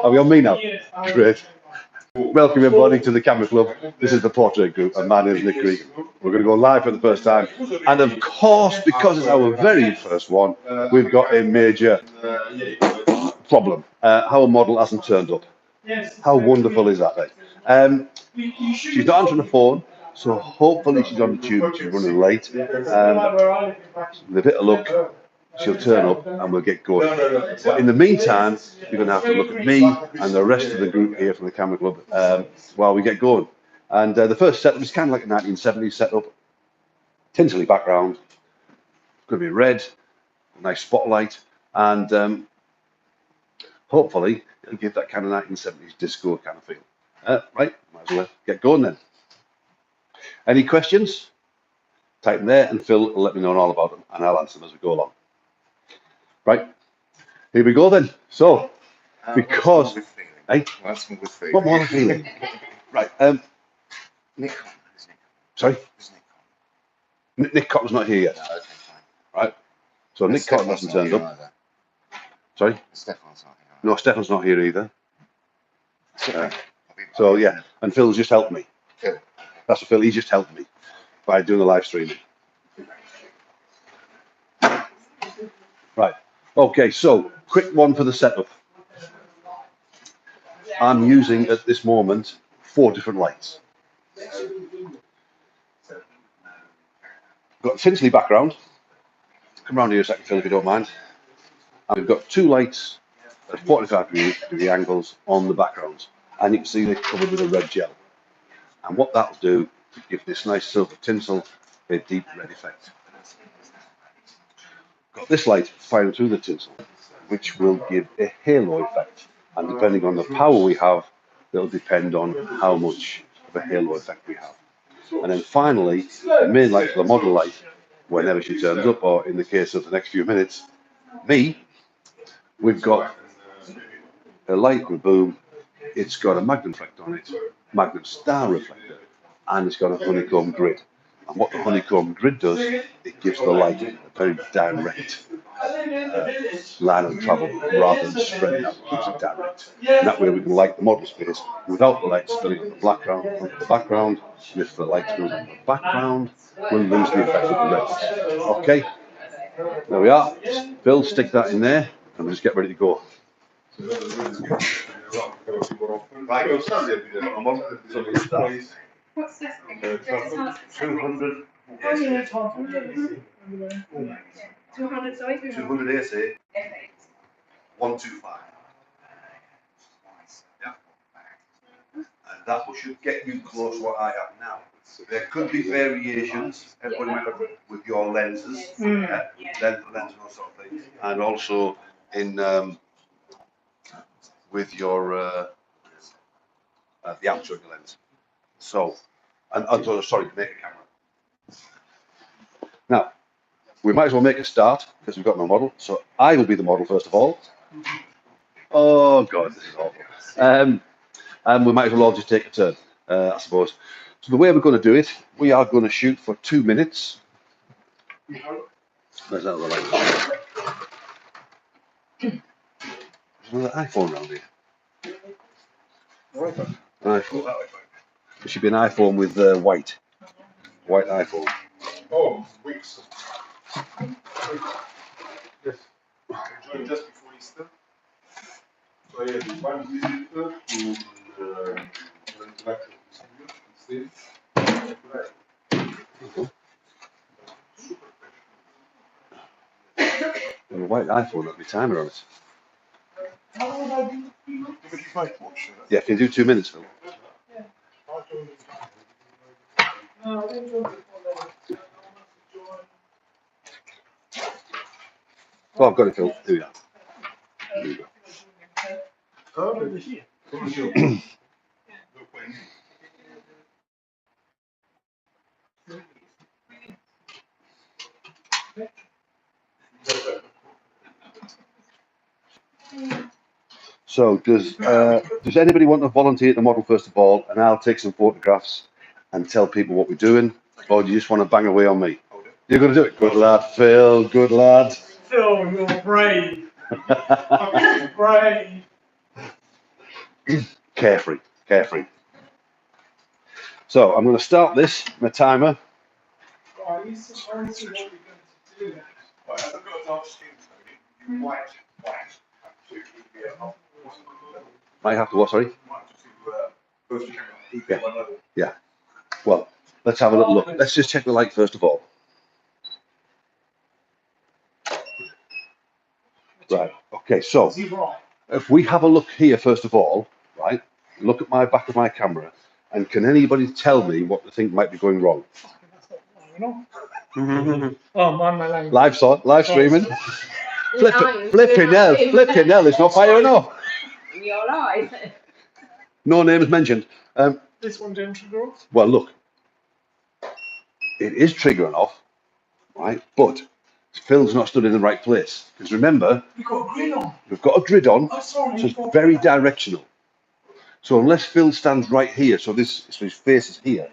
Are we on me now? Great. Welcome everybody to the Camera Club. This is the Portrait Group and my name is Nick Gregan. We're going to go live for the first time. And of course, because it's our very first one, we've got a major problem. Our model hasn't turned up. How wonderful is that, then? She's not answering the phone, so hopefully she's on the tube. She's running late. With a bit of luck, she'll turn up and we'll get going. But in the meantime, you're going to have to look at me and the rest of the group here from the Camera Club while we get going. And the first setup is kind of like a 1970s setup. Tinsley background. It's going to be red, a nice spotlight, and hopefully it'll give that kind of 1970s disco kind of feel. Right, might as well get going then. Any questions? Type them there and Phil will let me know all about them and I'll answer them as we go along. Right, here we go then. So, because... Hey? What more feeling? Right, Nick. Sorry? Nick Cotton's not here yet. No, okay, fine. Right, so Nick Cotton hasn't turned up. Either. Sorry? Stefan's not here. No, Stefan's not here either. So yeah, and Phil's just helped me. Phil. That's what Phil, he just helped me by doing the live streaming. Right, okay, so quick one for the setup. I'm using at this moment 4 different lights. Got a Tinsley background. Come around here a second, Phil, if you don't mind. And we've got 2 lights at 45 degree angles on the backgrounds. And you can see they're covered with a red gel. And what that'll do to give this nice silver tinsel a deep red effect. Got this light firing through the tinsel, which will give a halo effect. And depending on the power we have, it'll depend on how much of a halo effect we have. And then finally, the main light for the model light, whenever she turns up, or in the case of the next few minutes, we've got a light with boom. It's got a magnet reflector on it, magnet star reflector, and it's got a honeycomb grid. And what the honeycomb grid does, it gives the light a very direct line of travel rather than spreading out, it gives it direct. And that way we can light the model space without the light spilling on the background. And if the light spills on the background, we'll lose the effect of the red. Okay, there we are. Phil, stick that in there and we'll just get ready to go. Right. What's this? 200. Oh, yeah, 200, sorry? 200 AC. 125. Yeah. And that should get you close to what I have now. There could be variations, everybody with your lenses, lens and all sort of things, and also in with your the aperture of your lens. So, and sorry, to make a camera. Now, we might as well make a start because we've got no model. So I will be the model first of all. Oh God, this is awful. And we might as well all just take a turn, I suppose. So the way we're going to do it, we are going to shoot for 2 minutes. Where's that other light? There's another iPhone around here. iPhone. It should be an iPhone with white iPhone. Oh, weeks. Yes. Joined just before Easter. So I had one visitor to the intellectual distribution. And a white iPhone with my timer on it. Yeah, can you do 2 minutes, Phil? Oh, I've got it, Phil. Do that. There you go. So does anybody want to volunteer to model first of all, and I'll take some photographs and tell people what we're doing, or do you just want to bang away on me? You're going to do it? Good lad, Phil, good lad. Phil, you're brave. Fucking brave. Carefree, carefree. So I'm going to start this, my timer. Right, you see what you're going to do. Right, I've got a dark skin, Tony. You white. Absolutely. I have to what, sorry? First you can one level. Yeah. Well, let's have a little look. Let's just check the light first of all. Right. Okay, so Is he right? if we have a look here first of all, right? Look at my back of my camera, and can anybody tell me what they think might be going wrong? Oh, mind my language. Live streaming. Flipping hell, it's not firing off. You're live. No names mentioned. This one didn't trigger off. Well, look, it is triggering off, right? But Phil's not stood in the right place. Because remember, You got a grid on. we've got a grid on, I saw so it's very directional. So unless Phil stands right here, so his face is here,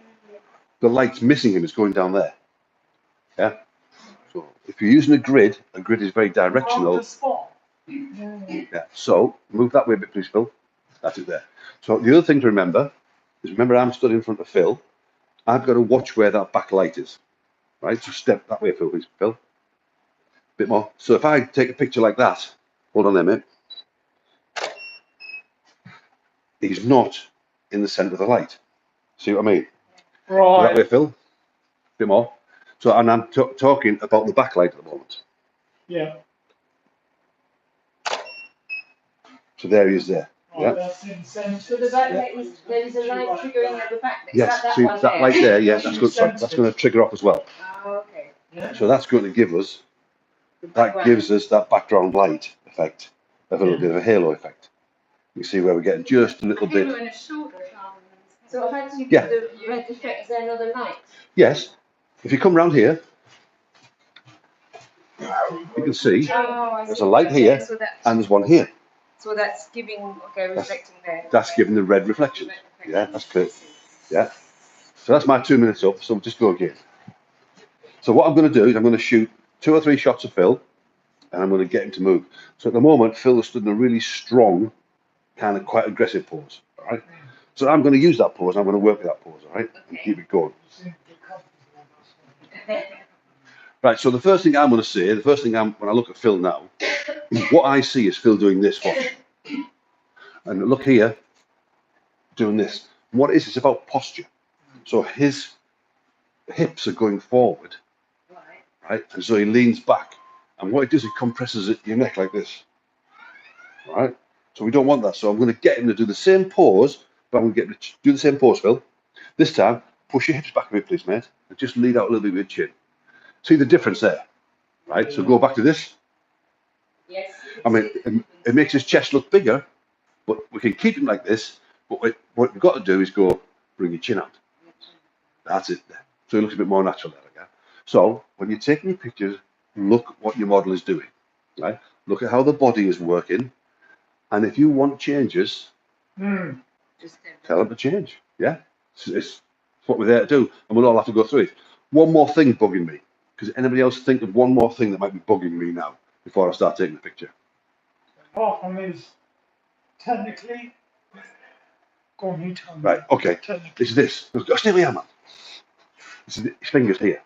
the light's missing him, it's going down there. Yeah? So if you're using a grid is very directional. Yeah. So move that way a bit, please, Phil. That's it there. So the other thing to remember is, remember I'm stood in front of Phil. I've got to watch where that backlight is. Right? So step that way, Phil, please, Phil. Bit more. So if I take a picture like that, hold on there, mate. He's not in the centre of the light. See what I mean? Right. That way, Phil. Bit more. So, and I'm talking about the backlight at the moment. Yeah. So there he is there. Right, Yeah. that's in centre. So the backlight is, there is a light triggering at the back. Is Yes. that See one that there? light there? Yeah. That's good. That's going to trigger off as well. Oh, okay. Yeah. So that's going to give us. The That background. gives us that background light effect, of a little bit of a halo effect. You see where we're getting just a little bit. So how do you Yeah. get the red effect? Is there another light? Yes. If you come round here, you can see Oh, I there's see. a light here So that's, and there's one here. so that's giving, okay, reflecting there. That's giving the red reflection. Red reflection. Yeah, that's good. Yeah. So that's my 2 minutes up. So we'll just go again. So what I'm going to do is I'm going to shoot 2 or 3 shots of Phil, and I'm going to get him to move. So at the moment, Phil is stood in a really strong, kind of quite aggressive pose. All right. So I'm going to use that pose. And I'm going to work with that pose. All right, and keep it going. Right. So the first thing I'm going to say, when I look at Phil now, what I see is Phil doing this. Watch. And look here, doing this. And what it is, it's about posture. So his hips are going forward, right? And so he leans back. And what it does, it compresses your neck like this. Right? So we don't want that. So I'm going to get him to do the same pose, but I'm going to get him to do the same pose, Phil. This time, push your hips back a bit, please, mate. And just lead out a little bit with your chin. See the difference there? Right? So go back to this. Yes. I mean, it makes his chest look bigger, but we can keep him like this. But what we've got to do is go, bring your chin out. That's it there. So it looks a bit more natural there again. So when you're taking your pictures, look what your model is doing. Right? Look at how the body is working. And if you want changes, Just tell them to change. Yeah? It's what we're there to do. And we'll all have to go through it. One more thing bugging me. Because anybody else think of one more thing that might be bugging me now before I start taking the picture? Apart from his technically. Go on, you tell me. Right, okay. Technically. This is this. Stay where I am, man. This is his fingers here.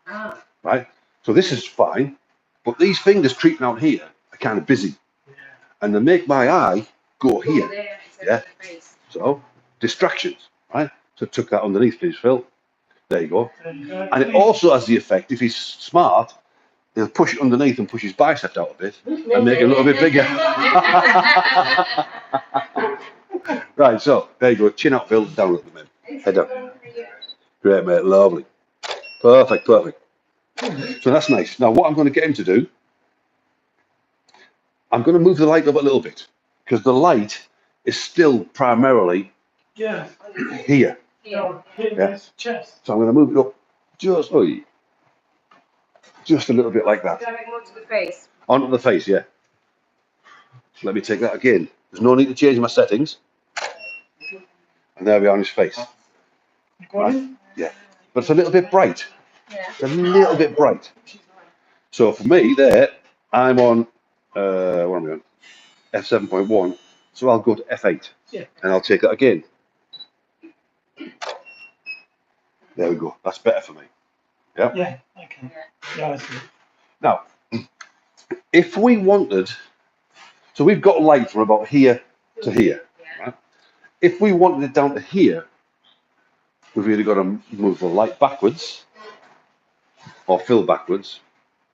Ah. Right? So this is fine. But these fingers creeping out here are kind of busy. Yeah. And they make my eye go here. There, Yeah. the face. So, distractions, right? So tuck that underneath, please, Phil. There you go. There you go. And it also has the effect, if he's smart, he'll push it underneath and push his bicep out a bit and make it a little bit bigger. Right, so there you go. Chin out, Phil. Down a little bit, mate. Head down. Great, mate. Lovely. Perfect, perfect. So that's nice. Now, what I'm going to get him to do, I'm going to move the light up a little bit because the light is still primarily Yeah. here. Yeah. Hit Yeah. his chest. So I'm going to move it up just a little bit like that. Going more to the face. Onto the face, yeah. So let me take that again. There's no need to change my settings. And there we are on his face. You got him? Yeah. But it's a little bit bright. Yeah. It's a little bit bright. So for me, there, I'm on, what am I on? F7.1, so I'll go to F8, Yeah. and I'll take that again. There we go, that's better for me. Yeah, okay. Yeah, I see. Now, if we wanted, so we've got light from about here to here, right? If we wanted it down to here, we've either got to move the light backwards, or fill backwards,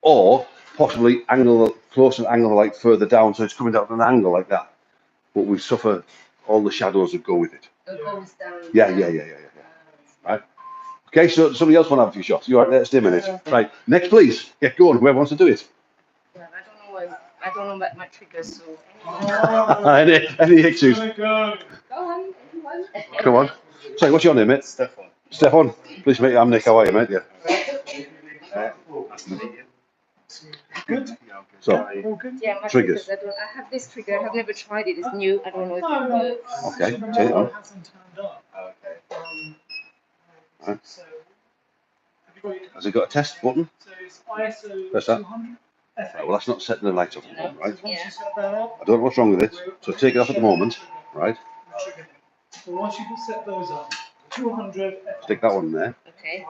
or possibly close and angle the light further down so it's coming down at an angle like that. But we suffer all the shadows that go with it. It goes down. Yeah. Right. Okay, so somebody else want to have a few shots. You're right there, stay a minute. Right, next please. Get going, whoever wants to do it. Yeah, I don't know about my triggers, so. Any issues? Go on, anyone. Come on. Sorry, what's your name, mate? Stefan. Stefan. Please meet you. I'm Nick. How are you, mate? Yeah. Good. So, All good? Yeah, my Triggers. triggers. I have this trigger. I've never tried it. It's new. I don't know if No, it no. works. okay, The take it on. model hasn't turned up. Right. So, have you got your, Has it got a test button? so it's ISO Press that. 200? Right, well, that's not setting the light up, No. right? Once you set that up, I don't know what's wrong with it, so take it off at the moment, right? trigger it. So once you can set those up, 200. Stick that one in there. Okay.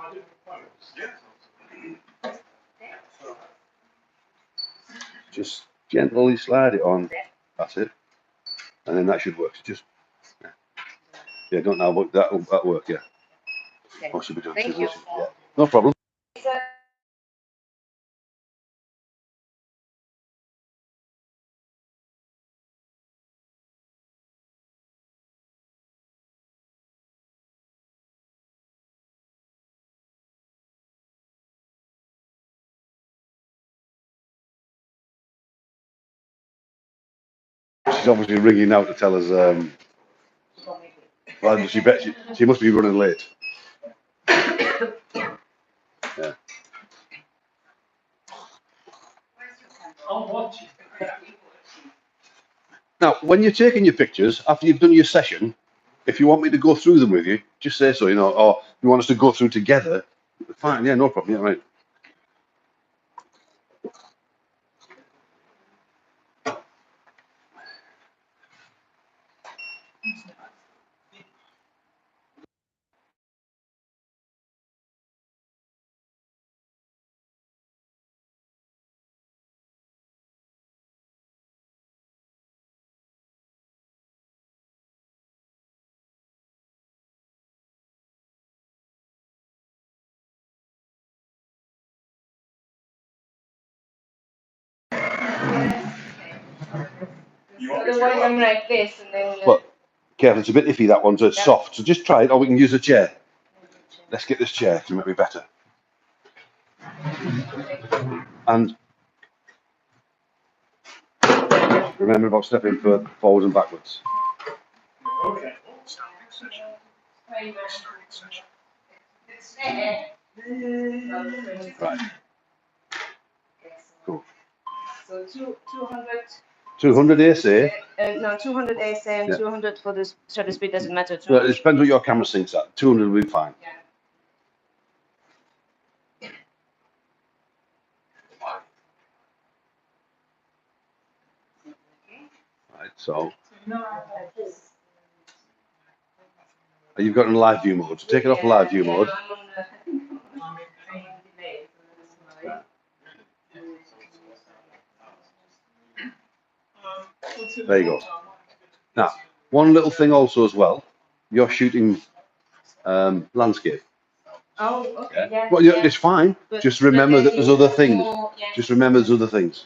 Just gently slide it on. That's it. And then that should work. So just, yeah, don't know, but that'll work, yeah. Okay. What should be done? Thank you. Yeah, no problem. She's obviously ringing now to tell us, well, she must be running late. Yeah. I'll watch it. Now, when you're taking your pictures, after you've done your session, if you want me to go through them with you, just say so, you know, or if you want us to go through together, fine, yeah, no problem, yeah, right. Otherwise, I'm like this, and then. But careful, it's a bit iffy, that one, so it's Yeah. soft. So just try it, or we can use a chair. Let's get this chair to make me better. And remember about stepping forwards and backwards. Okay. Right. Cool. So 200. 200 AC. No, 200 ASA and Yeah. 200 for the shutter speed doesn't matter. So it depends what your camera syncs at. 200 will be fine. Yeah. Right, so you've got it in live view mode. So take it off live view mode. There you go. Now, one little thing also as well, you're shooting landscape. Oh, okay. Yeah. Well, yeah, it's fine. But Just remember that there's other things. more, yeah. Just remember there's other things.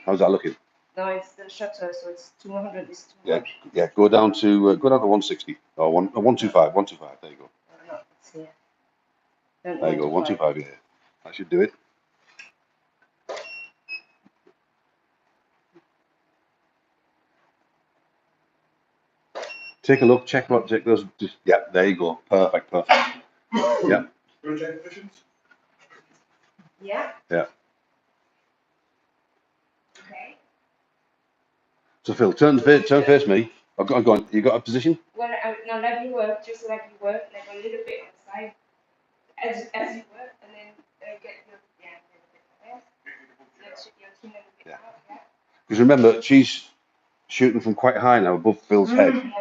How's that looking? No, it's the shutter, so it's 200 is too Yeah, much. yeah. Go down to 160 or 125. 125. There you go. No, it's here. Then There you go. 125. Yeah, that should do it. Take a look. Check those. Just, yeah, there you go. Perfect. Yeah. Project visions? Yeah. Yeah. Okay. So Phil, turn face me. I've got on. You got a position? Well, now let you work, just let you work, like a little bit on the side, as you work, and then get your, yeah, a little bit there. Your chin a little bit Yeah. out, yeah. Because remember, she's shooting from quite high now, above Phil's head. Yeah.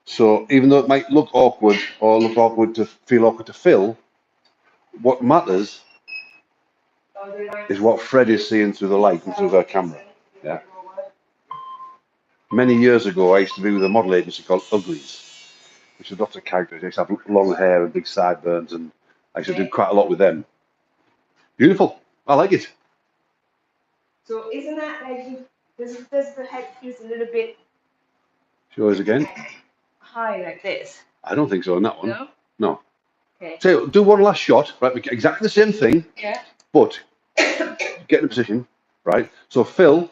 So even though it might look awkward or look awkward to feel awkward to Phil, what matters So the line is what Fred is seeing through the light and through her camera. Yeah. Many years ago, I used to be with a model agency called Uglies, which is lots of characters. They used to have long hair and big sideburns, and I used to do quite a lot with them. Beautiful. I like it. So isn't that like does the head feels a little bit Show us again. high like this? I don't think so on that one. No? No. Okay. So do one last shot, right? Exactly the same thing, Yeah. but get in a position, right? So Phil,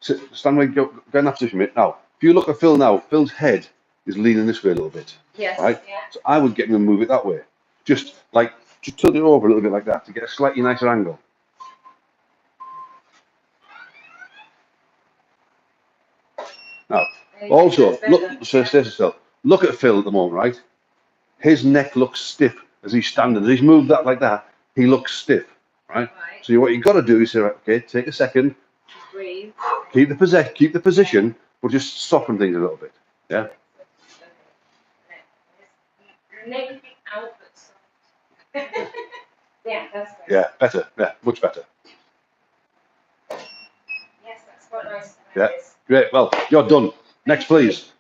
stand where you go in that position, mate. Now, if you look at Phil now, Phil's head is leaning this way a little bit, Yes. right? Yeah. So I would get him to move it that way. Just tilt it over a little bit like that to get a slightly nicer angle. Now, also, look, so stay still. Look at Phil at the moment, right? His neck looks stiff as he's standing. As he's moved that like that, he looks stiff, right? Right. So what you got to do is say, right, okay, take a second, Breathe. keep the position, but just soften things a little bit. Yeah. Neck bit out, but soft. Yeah, that's better. Yeah, better. Yeah, much better. Yes, that's quite nice. Yeah. Great. Well, you're done. Next, please.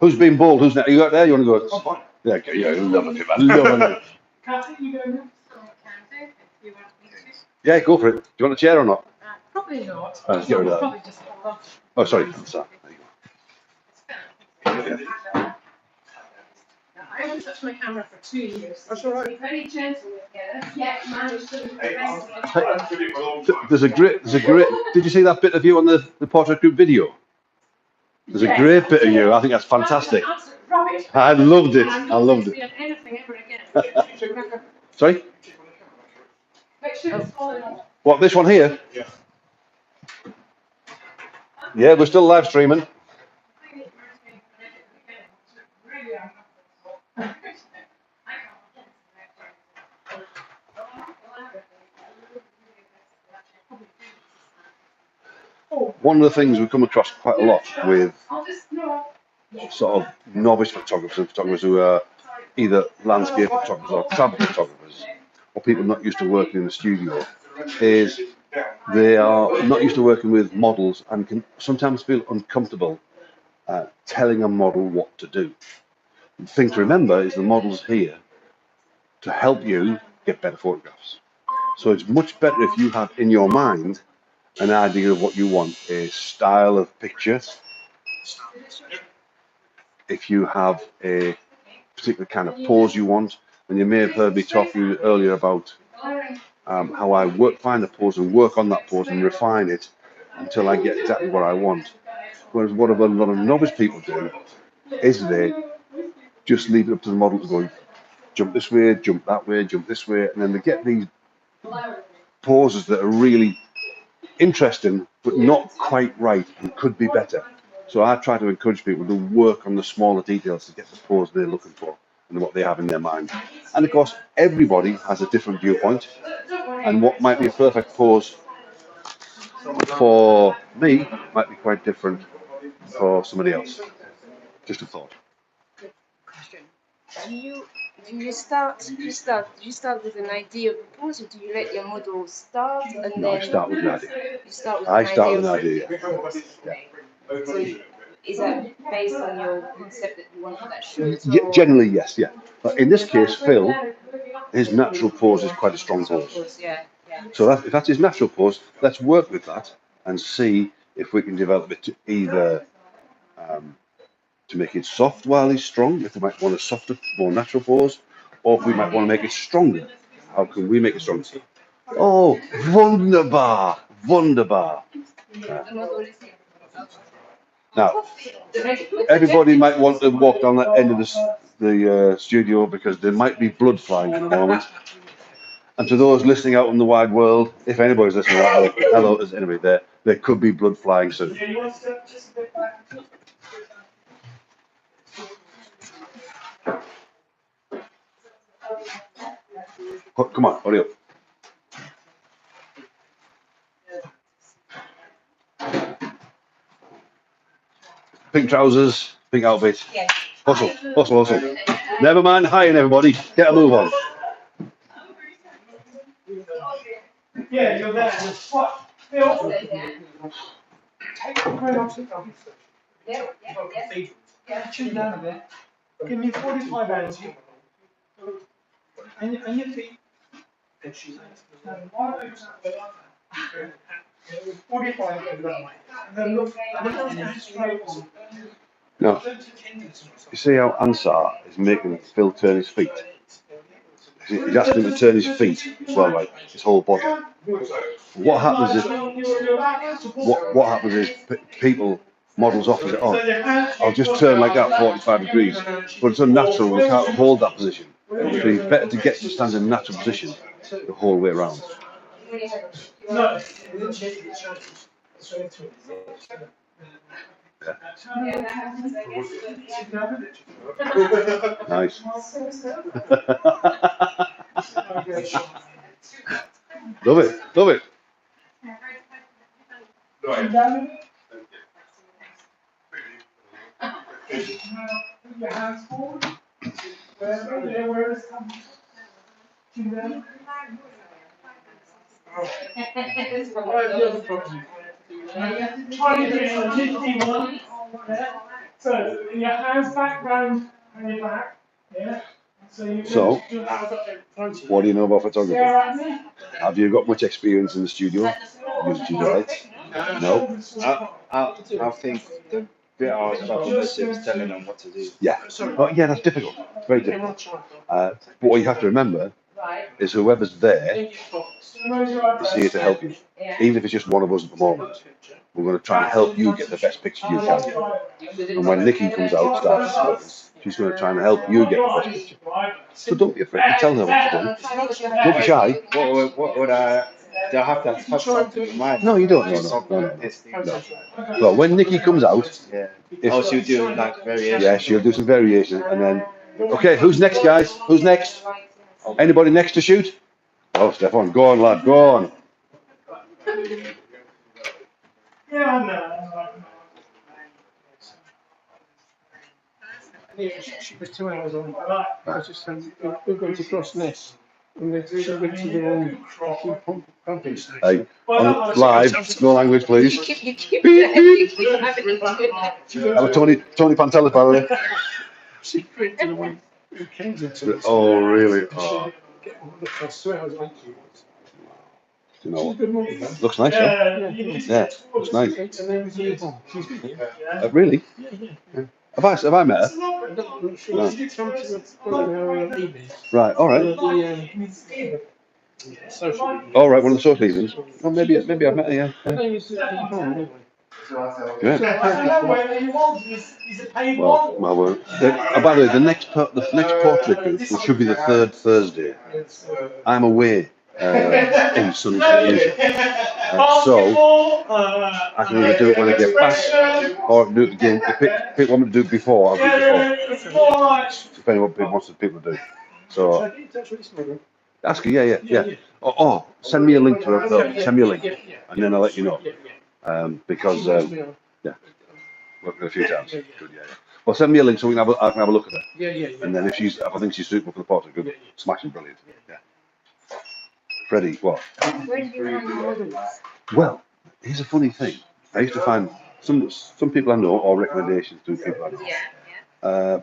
Who's been bald? Who's next? You got there? You want to go? Yeah, okay, yeah, loving it, man. Loving it. Kathy, you go next. You want me to? Yeah, go for it. Do you want a chair or not? Probably not. Let's get rid of that. Probably just hold on. Oh, sorry. Sorry. There you go. Yeah. I haven't touched my camera for 2 years. That's all right. Very gentle with it. Yeah, managed to There's a great. Did you see that bit of you on the portrait group video? There's a great bit of you. I think that's fantastic. Rubbish. I loved it. I'm I loved not it. anything ever again. Sorry? Make sure it's falling off. What, this one here? Yeah. Yeah, we're still live streaming. One of the things we come across quite a lot with sort of novice photographers and photographers who are either landscape photographers or travel photographers, or people not used to working in the studio, is they are not used to working with models and can sometimes feel uncomfortable telling a model what to do. The thing to remember is the model's here to help you get better photographs. So it's much better if you have in your mind an idea of what you want, a style of picture. If you have a particular kind of pose you want, and you may have heard me talking earlier about how I find a pose and work on that pose and refine it until I get exactly what I want. Whereas what a lot of novice people do is they just leave it up to the model to go jump this way, jump that way, jump this way, and then they get these poses that are really interesting but not quite right and could be better. So I try to encourage people to work on the smaller details to get the pose they're looking for and what they have in their mind. And of course, everybody has a different viewpoint, and what might be a perfect pose for me might be quite different for somebody else. Just a thought. Question. Do you start with an idea of the pose, or do you let your model start and No, I then start with an idea. you start with I an start with an idea? idea. Yeah. So is that based on your concept that you want for that shoot? Yeah, or- generally, yes, yeah. But in this case, Phil, his natural pose is quite a strong pose. Yeah, yeah. So if that's his natural pose, let's work with that and see if we can develop it to either to make it soft while he's strong, if we might want a softer, more natural pose, or if we might want to make it stronger. How can we make it stronger? Oh, wunderbar, wunderbar. Now, everybody might want to walk down that end of the studio because there might be blood flying at the moment. And to those listening out in the wide world, if anybody's listening out there, hello, is anybody there? there could be blood flying soon. Yeah, you want to step just a bit back? Come on, hurry up. Pink trousers, pink outfit. Yes. Hustle, hustle, hustle. Never mind hiring everybody. Get a move on. Yeah, you're there. What? Phil, take the phone off the coffee. Chin down a bit. Give me 45 energy. And your feet. 45 and then look straight on. Now, you see how Ansar is making Phil turn his feet? He's asking him to turn his feet as well, like his whole body. What happens is people, models offer it on. I'll just turn like that 45 degrees, but it's unnatural. We can't hold that position. So it's better to get to stand in a natural position the whole way around. No. Nice. Love it, love it. Your hands forward. Where is So your hands back round and your back. Yeah. So What do you know about photography? Yeah, Have you got much experience in the studio? Use studio lights? No. I think the bit I was about to say was telling them what to do. Yeah. Well, yeah, that's difficult. Very difficult. But what you have to remember is whoever's there is here to help you. Even if it's just one of us at the moment, we're going to try and help you get the best picture you can. And when Nikki comes out, starts, she's going to try and help you get the best picture. So don't be afraid to tell her what to do. Don't be shy. What would I? Do I have to touch something with mine? No, you don't. No. Well, when Nikki comes out, Yeah. She'll do like variation. yeah, she'll do some variation, and then, okay, who's next, guys? Who's next? Anybody next to shoot? Oh, Stefan, go on, lad, go on. She was 2 hours on. I just said, we're going to cross this. And then she went to the wrong pumping station. Hey, on live, no language, please. You keep it. I'm a Tony Pantelis, by the way. She went to the one in Kennington. Oh, really? Oh. Across 2 hours on. You know, Good morning. looks nice, huh? Yeah, looks nice. And then was you. She's with you. Really? Yeah. Have I met her? No. She's come to her evening. Right, all right. Social media. All right, one of the social evenings. Oh, maybe I've met her, yeah. I think it's home anyway. Yeah. Well, by the way, the next portrait group, which should be the third Thursday, I'm away in sunny Tunisia. So I can either do it when I get back, or do it again. If people want me to do it before, I'll do it before. Depending on what people do. So ask her, yeah. Or send me a link to her. Send me a link, and then I'll let you know. Because worked with a few times. Good, yeah. Well, send me a link so I can have a look at her. Yeah. And then if I think she's suitable for the portrait group, smashing brilliant. Yeah. Freddie, what? Where did you find the models? Well, here's a funny thing. I used to find some people I know or recommendations through people I know. Yeah.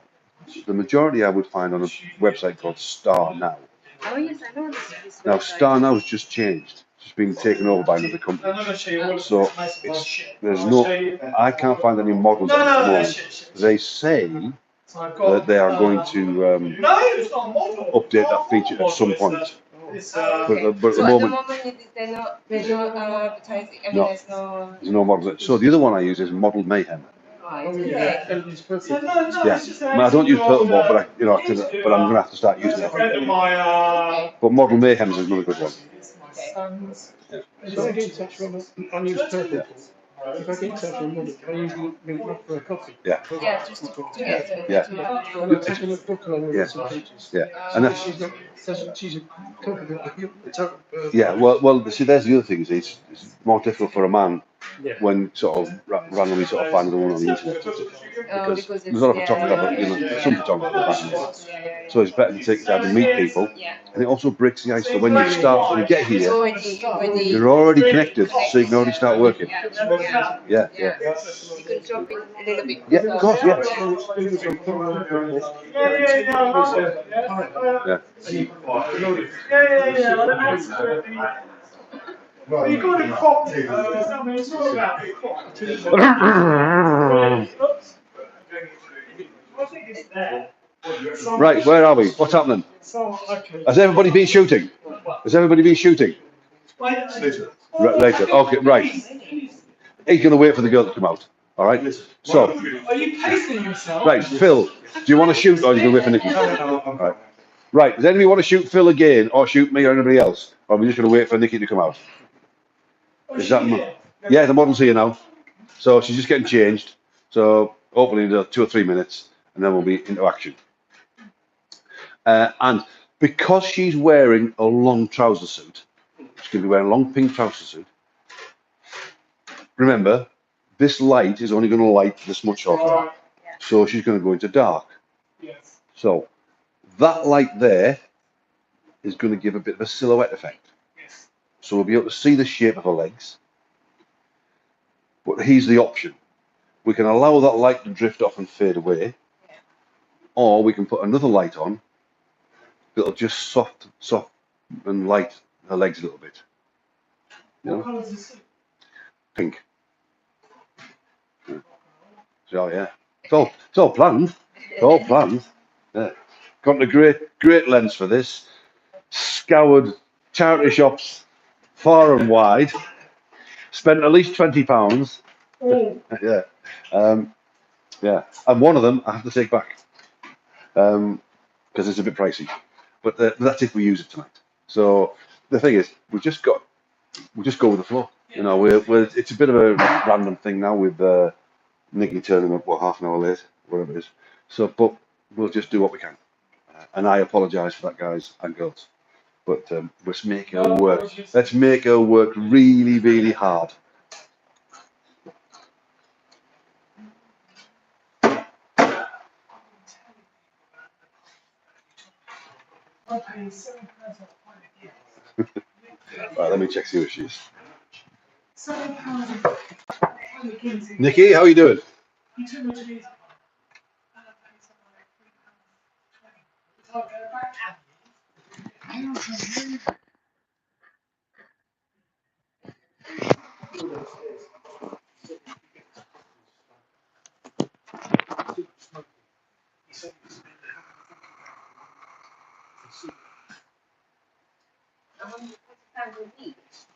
The majority I would find on a website called Star Now. Oh yes, I know this. Now Star Now has just changed. It's been taken over by another company. So I can't find any models at the moment. They say that they are going to update that feature at some point. But at the moment, there's no advertising. I mean, No. there's no. there's no models. So the other one I use is Model Mayhem. Right. Yeah. Everything's perfect. Yeah, I mean, I don't use Purple Ball, but I'm going to have to start using it. Okay. But Model Mayhem is another good one. If I get in touch with I use purple. If I get in touch with money, I usually ring them up for a coffee. Yeah. Yeah, just to get it. Yeah. And I'm taking a book along with some pictures. Yeah. And that's, She's a company the type of yeah. Well. See, there's the other thing. Is it's more difficult for a man yeah. when sort of randomly sort of finding the one on the internet. Oh, Because there's a lot of photography, you know, some photographers back then. So it's better to take time to meet people, Yeah. and it also breaks the ice. So when you start, when you get here, Already, you're already connected, so you can already start working. Yeah. Yeah. You can drop in a little bit. Yeah, of course, yeah. Yeah. Well, you got a cocktail. Something to talk about. Right, where are we? What's happening? Has everybody been shooting? Has everybody been shooting? Later. Later. Okay, right. He's going to wait for the girl to come out. All right. So. Are you pacing yourself? Right, Phil. Do you want to shoot, or are you going to wait for Nicky? All right. Right. Does anybody want to shoot Phil again, or shoot me, or anybody else? Or are we just going to wait for Nicky to come out? Is that? Yeah, the model's here now. So she's just getting changed. So hopefully in 2 or 3 minutes, and then we'll be into action. And because she's wearing a long trouser suit, she's going to be wearing a long pink trouser suit. Remember, this light is only going to light this much of her. So she's going to go into dark. Yes. So that light there is going to give a bit of a silhouette effect. Yes. So we'll be able to see the shape of her legs. But here's the option. We can allow that light to drift off and fade away. Or we can put another light on that'll just soft and light her legs a little bit. You know? What colour is this? Pink. So yeah. It's all planned. It's all planned. Yeah. Got a great lens for this. Scoured charity shops far and wide. Spent at least £20. Yeah. Yeah. And one of them I have to take back. Because it's a bit pricey. But that's if we use it tonight. So the thing is, we just go with the flow. You know, it's a bit of a random thing now with Nicky turning up half an hour late, whatever it is. So, but we'll just do what we can. And I apologise for that, guys and girls. But let's make her work. Let's make her work really, really hard. Right, let me check see who she is. Nicky, how are you doing?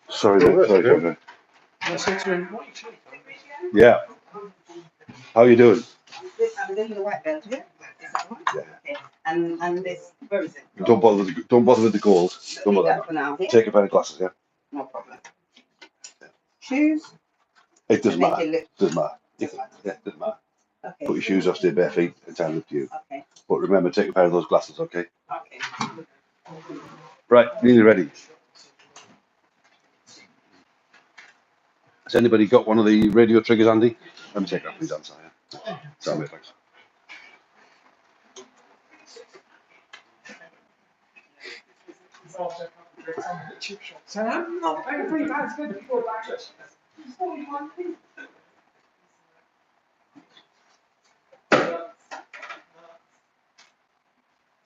Sorry. I said to him, Yeah. How are you doing? I'm doing the white belt, yeah? Okay. And this, where is it? Don't bother with the gold. Don't Leave bother. that for now, yeah? Take a pair of glasses, yeah. No problem. Shoes? It doesn't Make matter. it look- Doesn't matter. Doesn't matter. Yeah, doesn't matter. Okay. Put your shoes off, stay bare feet, entirely up to you. Okay, But remember, take a pair of those glasses, okay? okay. Right, nearly ready. Has anybody got one of the radio triggers, Andy? Let me take that from the dancer, yeah. Sorry, thanks. So I'm not paying £3 for the people back.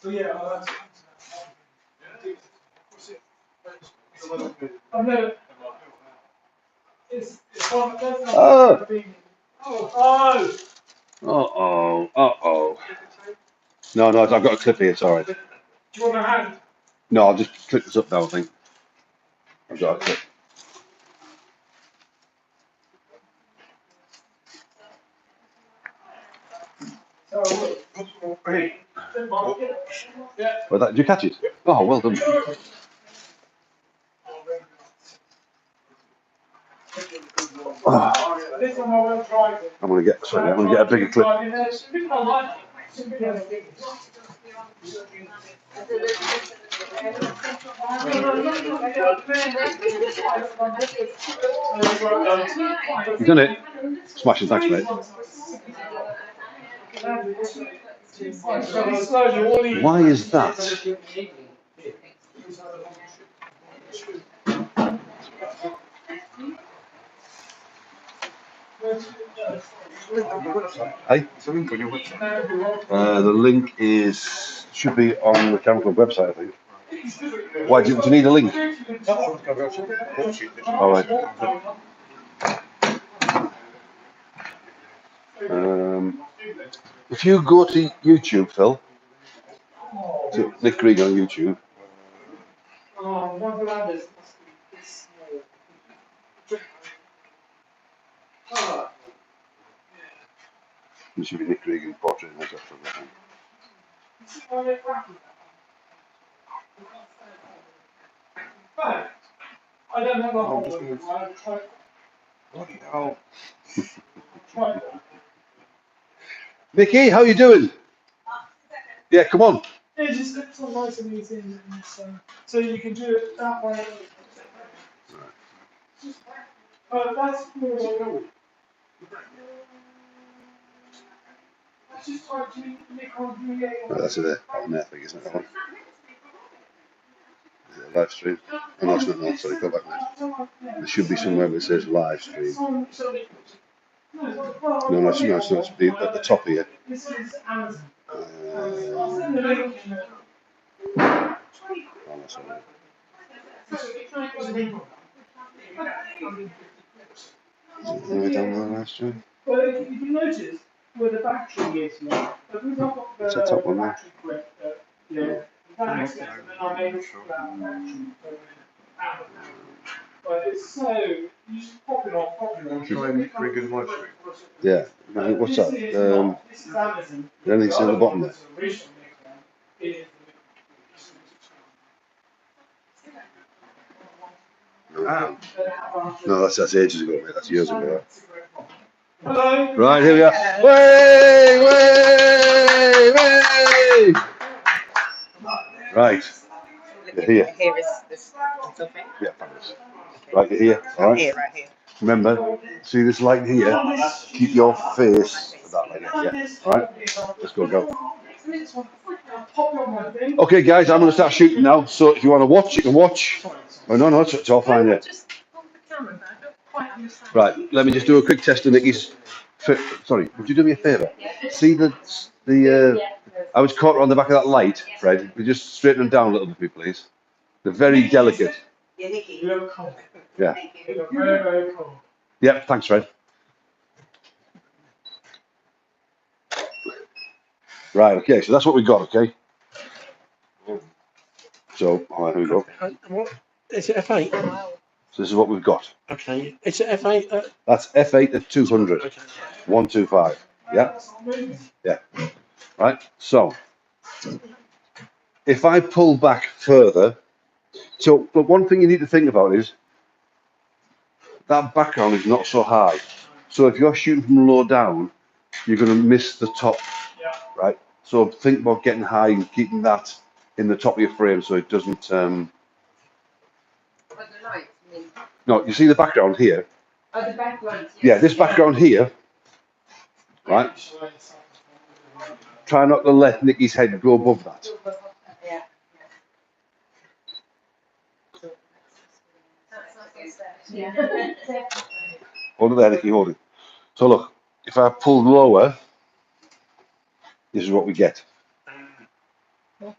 So yeah, oh no. It's one Oh. Oh. Uh-oh. No, I've got a clip here, it's alright. Do you want a hand? No, I'll just clip this up now, I think. I've got a clip. Well, did you catch it? Oh, well done. on my way driving. I'm gonna get a bigger clip. Driving there, it's a bit like You done it? Smashing, thanks, mate. Why is that? Hey? The link should be on the Camera Club website, I think. Why do you need a link? All right. If you go to YouTube, Phil, to Nick Gregan on YouTube. It should be Nick Gregan portrait. I don't have a whole Nicky, how you doing? Yeah, come on. it just looks so nice and easy, and so you can do it that way. That's cool. Just try to make on That's it. On there, I think, isn't it? That one? Is it a live stream? Oh, no, it's not. No, sorry, go back there. There should be somewhere that says live stream. No, it's not. It's at the top here. This is Amazon. Oh, that's all right. Is it down there, live stream? Well, if you notice where the battery is now, but we've not got the It's the top one there. battery quick. Yeah, that's it. And then I made that battery. But it's so you just pop it on. Try Nick Gregan live stream. Yeah. What's that? This is Amazon. Anything at the bottom there? No, that's ages ago, mate. That's years ago. Hello. Right, here we are. Way, way, way. Right. You're here. Here is this. Yeah, fabulous. Right, you're here. All right. Here, right here. Remember, see this light here? Keep your face at that light. Yeah. All right. Let's go. Okay, guys, I'm going to start shooting now. So if you want to watch, you can watch. Oh, no, it's all fine. Yeah. Right. Let me just do a quick test of Nicky's. Sorry, would you do me a favour? See the I was caught on the back of that light, Fred. Could you just straighten them down a little bit, please? They're very delicate. Yeah, Nicky. Yeah. Very, very cool. Yeah. Thanks, Fred. Right. Okay. So that's what we got. Okay. So all right, here we go. What is it? F8. So this is what we've got. Okay. It's an F8. That's F8 at 200. Okay. 125. Yeah. Yeah. Right. So if I pull back further, but one thing you need to think about is that background is not so high. So if you're shooting from low down, you're going to miss the top. Yeah. Right. So think about getting high and keeping that in the top of your frame so it doesn't. No, you see the background here. Oh, the background. Yeah, this background here. Right. Try not to let Nicky's head go above that. Yeah. Yeah. Hold it there, Nicky, hold it. So look, if I pull lower, this is what we get. Yeah.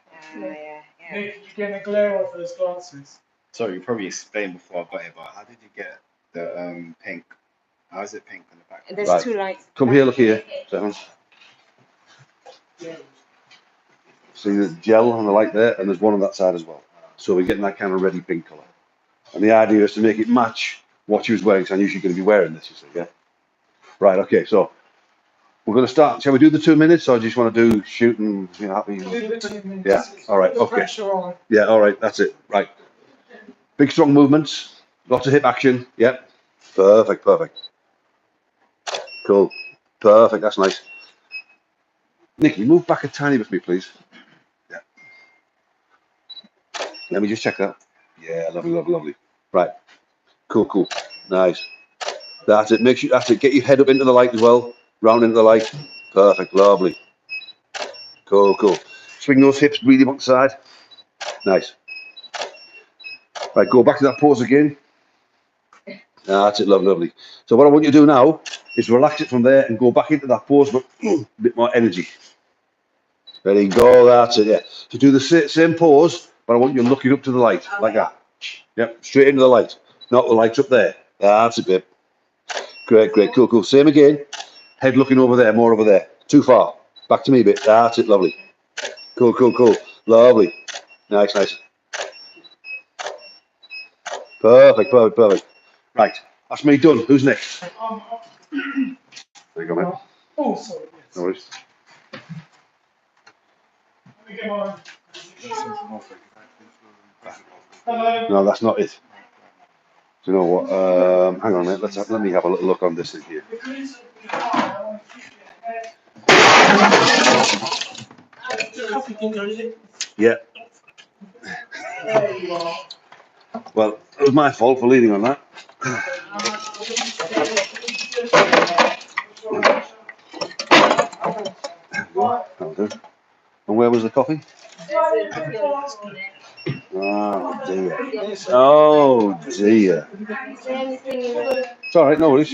Nick, you get a glare off those glasses. Sorry, you probably explained before I got here, but how did you get the pink? How is it pink on the back? There's Right. 2 lights. Come here, look here. See the gel on the light there, and there's one on that side as well. So we're getting that kind of reddy pink colour. And the idea is to make it match what she was wearing, because I knew she was going to be wearing this, you see, yeah? Right, okay, so we're going to start. Shall we do the 2 minutes, or do you just want to do shooting, you know, happy? Yeah, all right, okay. Pressure on. Yeah, all right, that's it. Right. Big, strong movements, lots of hip action. Yep. Perfect. Cool. Perfect. That's nice. Nick, you move back a tiny bit for me, please. Yeah. Let me just check that. Yeah, lovely, lovely, lovely. Right. Cool, cool. Nice. That's it. Make sure that's it. Get your head up into the light as well. Round into the light. Perfect. Lovely. Cool, cool. Swing those hips really on the side. Nice. Right, go back to that pose again. That's it, lovely, lovely. So what I want you to do now is relax it from there and go back into that pose, but a bit more energy. There you go, that's it, yeah. So do the same pose, but I want you looking up to the light, like that. Yep, straight into the light. Not the light's up there. That's it, babe. Great, great, cool, cool. Same again. Head looking over there, more over there. Too far. Back to me, babe. That's it, lovely. Cool, cool, cool. Lovely. Nice, nice. Perfect, perfect, perfect. Right, that's me done. Who's next? There you go, mate. Oh, sorry. No worries. No, that's not it. Do you know what? Hang on a minute. Let me have a little look on this thing here. Yeah. Well, it was my fault for leading on that. That'll do. And where was the coffee? Oh dear. Oh dear. It's all right, no worries.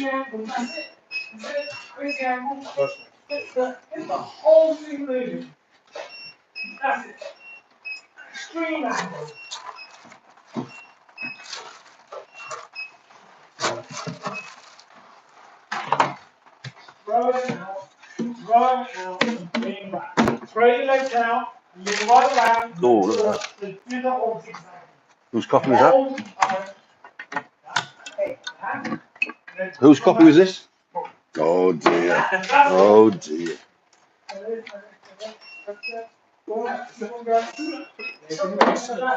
Right out and lean back. Spread your legs out, lean right around. Oh, look at that. Do the opposite. Whose coffee was that? Whose coffee was this? Oh dear. Oh dear.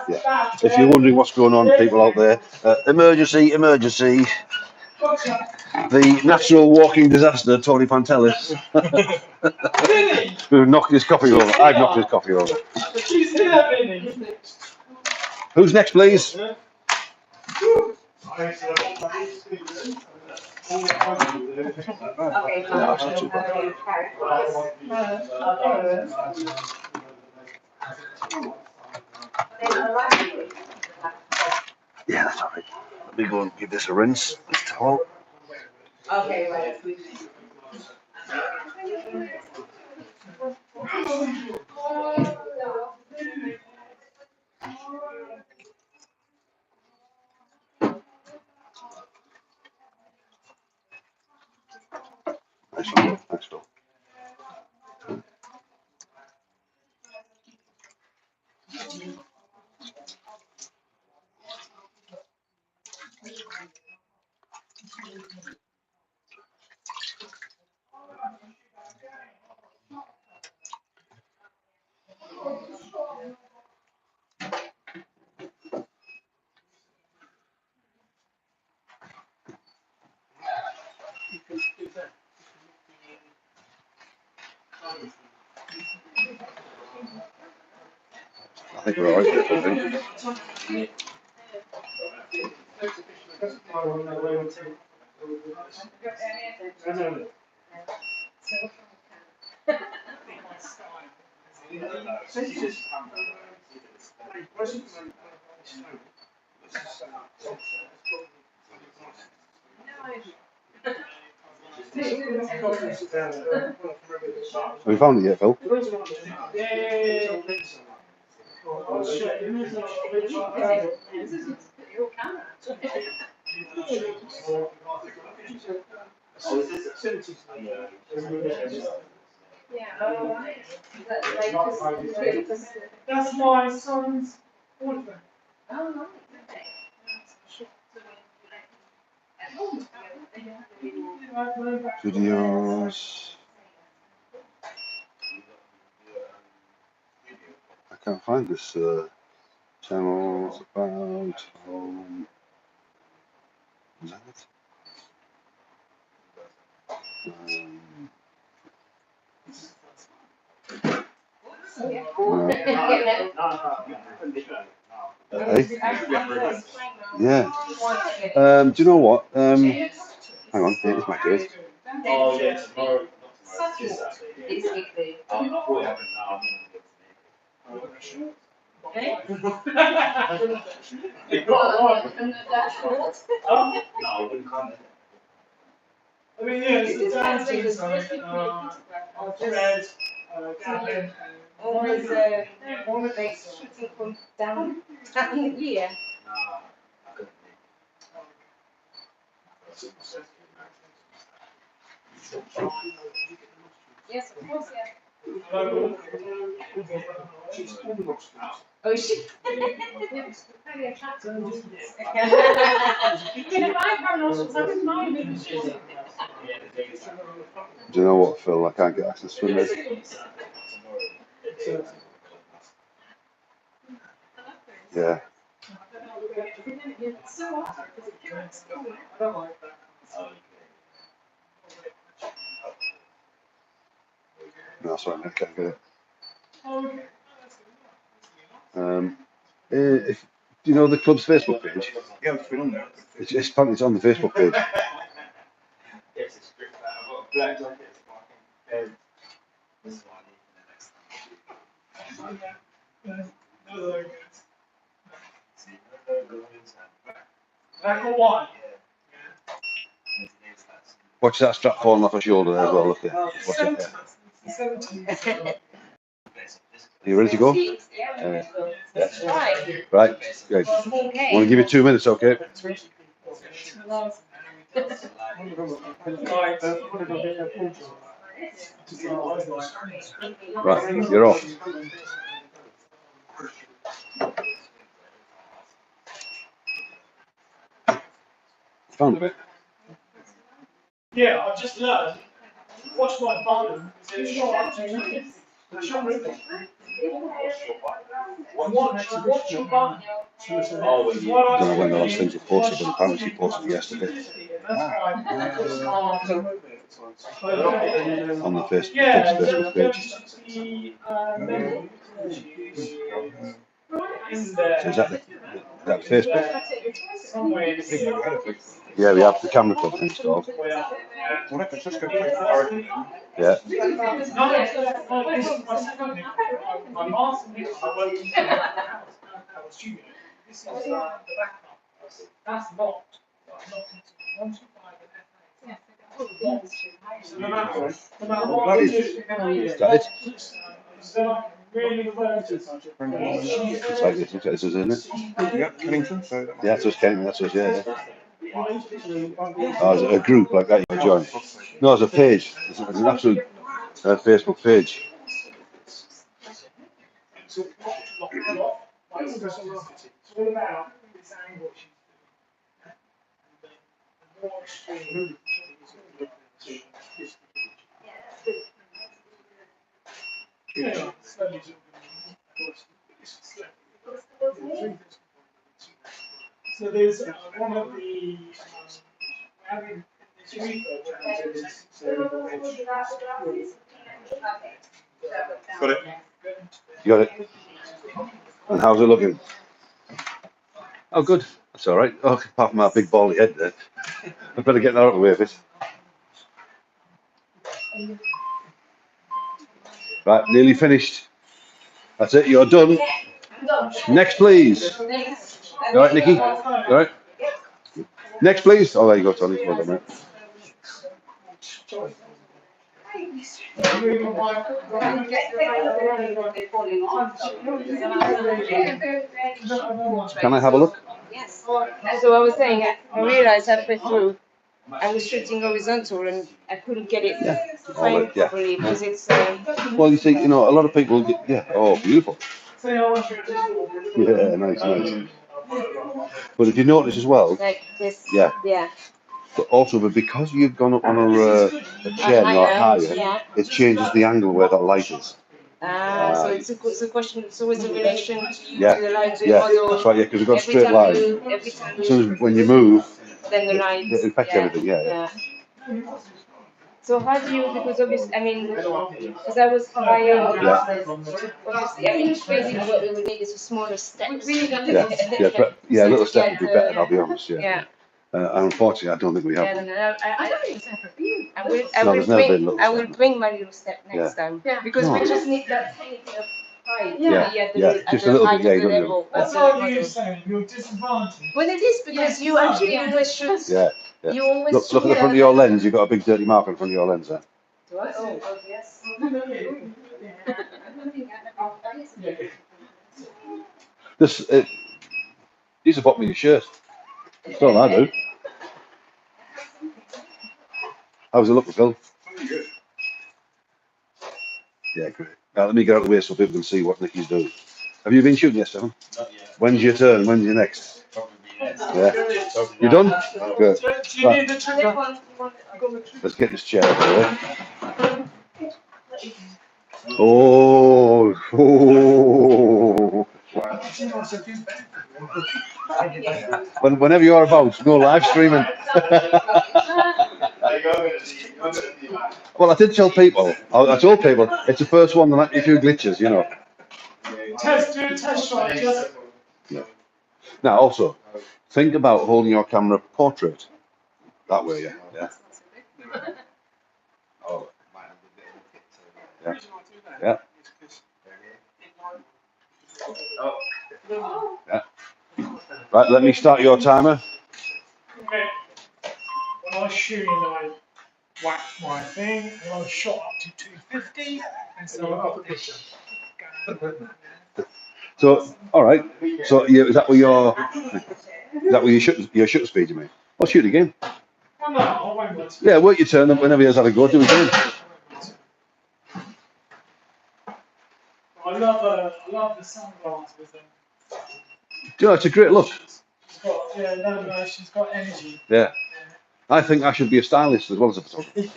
Yeah. If you're wondering what's going on, people out there, emergency, emergency. The natural walking disaster, Tony Pantelis, who knocked his coffee over. I've knocked his coffee over. Who's next, please? Yeah, that's all right. Let me go and give this a rinse. This towel. Okay, right. Nice one, nice one. I think we're all right there, I think. Have you found it yet, Phil? That's my son's boyfriend. Videos. I can't find this channels about home. Is that it? Hey? Yeah. Do you know what? Hang on, here's my date. Oh, yeah, tomorrow. I mean, yeah, it's the damn things on it. I've read, Gavin, Always, like shooting from down here. Yes, of course, yeah. Oh, shit. Very attractive. You can buy paranoid, I can buy maybe shit. Do you know what, Phil? I can't get access to this. Yeah. No, that's right, I can't get it. If, do you know the club's Facebook page? Yeah, it's been on there. It's apparently it's on the Facebook page. Yes, it's strict. I've got a black jacket. This Black or white? Watch that strap falling off her shoulder there as well. Look there. Watch that. Yeah. Are you ready to go? Yeah. Yeah. Right. Great. I want to give you 2 minutes, okay? Right. You're off. Found it. Yeah, I've just learned. Watch my button. It's short. Watch your button. I don't know when the last things were posted, but apparently she posted yesterday on the Facebook page. So is that Facebook? Yeah, we have the camera club installed. Yeah. That's locked. Is that it? It's like this is in it. Yeah, Kennington. So Yeah, that's us, Kennington. That's us. Yeah. Oh, is it a group like that you join? No, it's a page. It's an actual Facebook page. So there's one of the got it. You got it. And how's it looking? Oh, good. That's all right. Oh, apart from our big baldy head there. I better get that out of the way of it. Right, nearly finished. That's it. You're done. Next, please. You all right, Nikki? You all right? Next, please. Oh, there you go, Tony. Well done, mate. Can I have a look? Yes. So I was saying, I realized halfway through, I was shooting horizontal and I couldn't get it to frame properly because it's. Well, you see, you know, a lot of people get, yeah, oh, beautiful. Yeah, nice. But if you notice as well, Like this. Yeah. Yeah. But also, but because you've gone up on a chair not higher, yeah. it changes the angle where that light is. So it's a question. It's always a relation to you Yeah, to the light. yeah, that's right. Yeah, because we've got a straight line. Every time As soon as when you move, then the light. it affects everything. Yeah. So how do you, because obviously, I mean, because I was higher on the business, obviously, I mean, basically what we would need is a smaller step. Yeah, a little step would be better, I'll be honest, yeah. Yeah. And unfortunately, I don't think we have. Yeah, no, I don't think it's ever been. No, there's never been a little I will step. bring my little step next time. Yeah. Because No. we just need that tiny bit of height. Yeah, to be at the, yeah, at just the a little height bit, yeah, of the you don't level. That's all you're saying, you're disadvantaged. Well, it is because you actually always should. Yeah, yeah. You always Look at the front of your lens, you've got a big dirty mark in front of your lens there. Oh, yes. This, these have bought me a shirt. That's all I do. How's it look, Phil? Yeah, great. Now, let me get out of the way so people can see what Nicky's doing. Have you been shooting yet, Stephen? Not yet. When's your turn? When's your next? Probably next. Yeah. You done? Good. Do you need the trigger? Let's get this chair out of the way. Oh, oh. Whenever you're about, no live streaming. Well, I did tell people, I told people, it's the first one that might be a few glitches, you know. Do a test shot, just. Now, also, think about holding your camera portrait. That way, yeah. Yeah. Oh, might have a bit of a picture. Yeah. Oh. Yeah. Right, let me start your timer. Okay. When I was shooting, I whacked my thing, and I was shot up to 250, and so up a picture. So, all right. So, is that what your shutter speed, you mean? Well, shoot again. Oh, no, I won't. Yeah, work your turn. Whenever you have a go, do it again. I love the sunglasses. Do you know, it's a great look. She's got, she's got energy. Yeah. I think I should be a stylist as well as a photographer.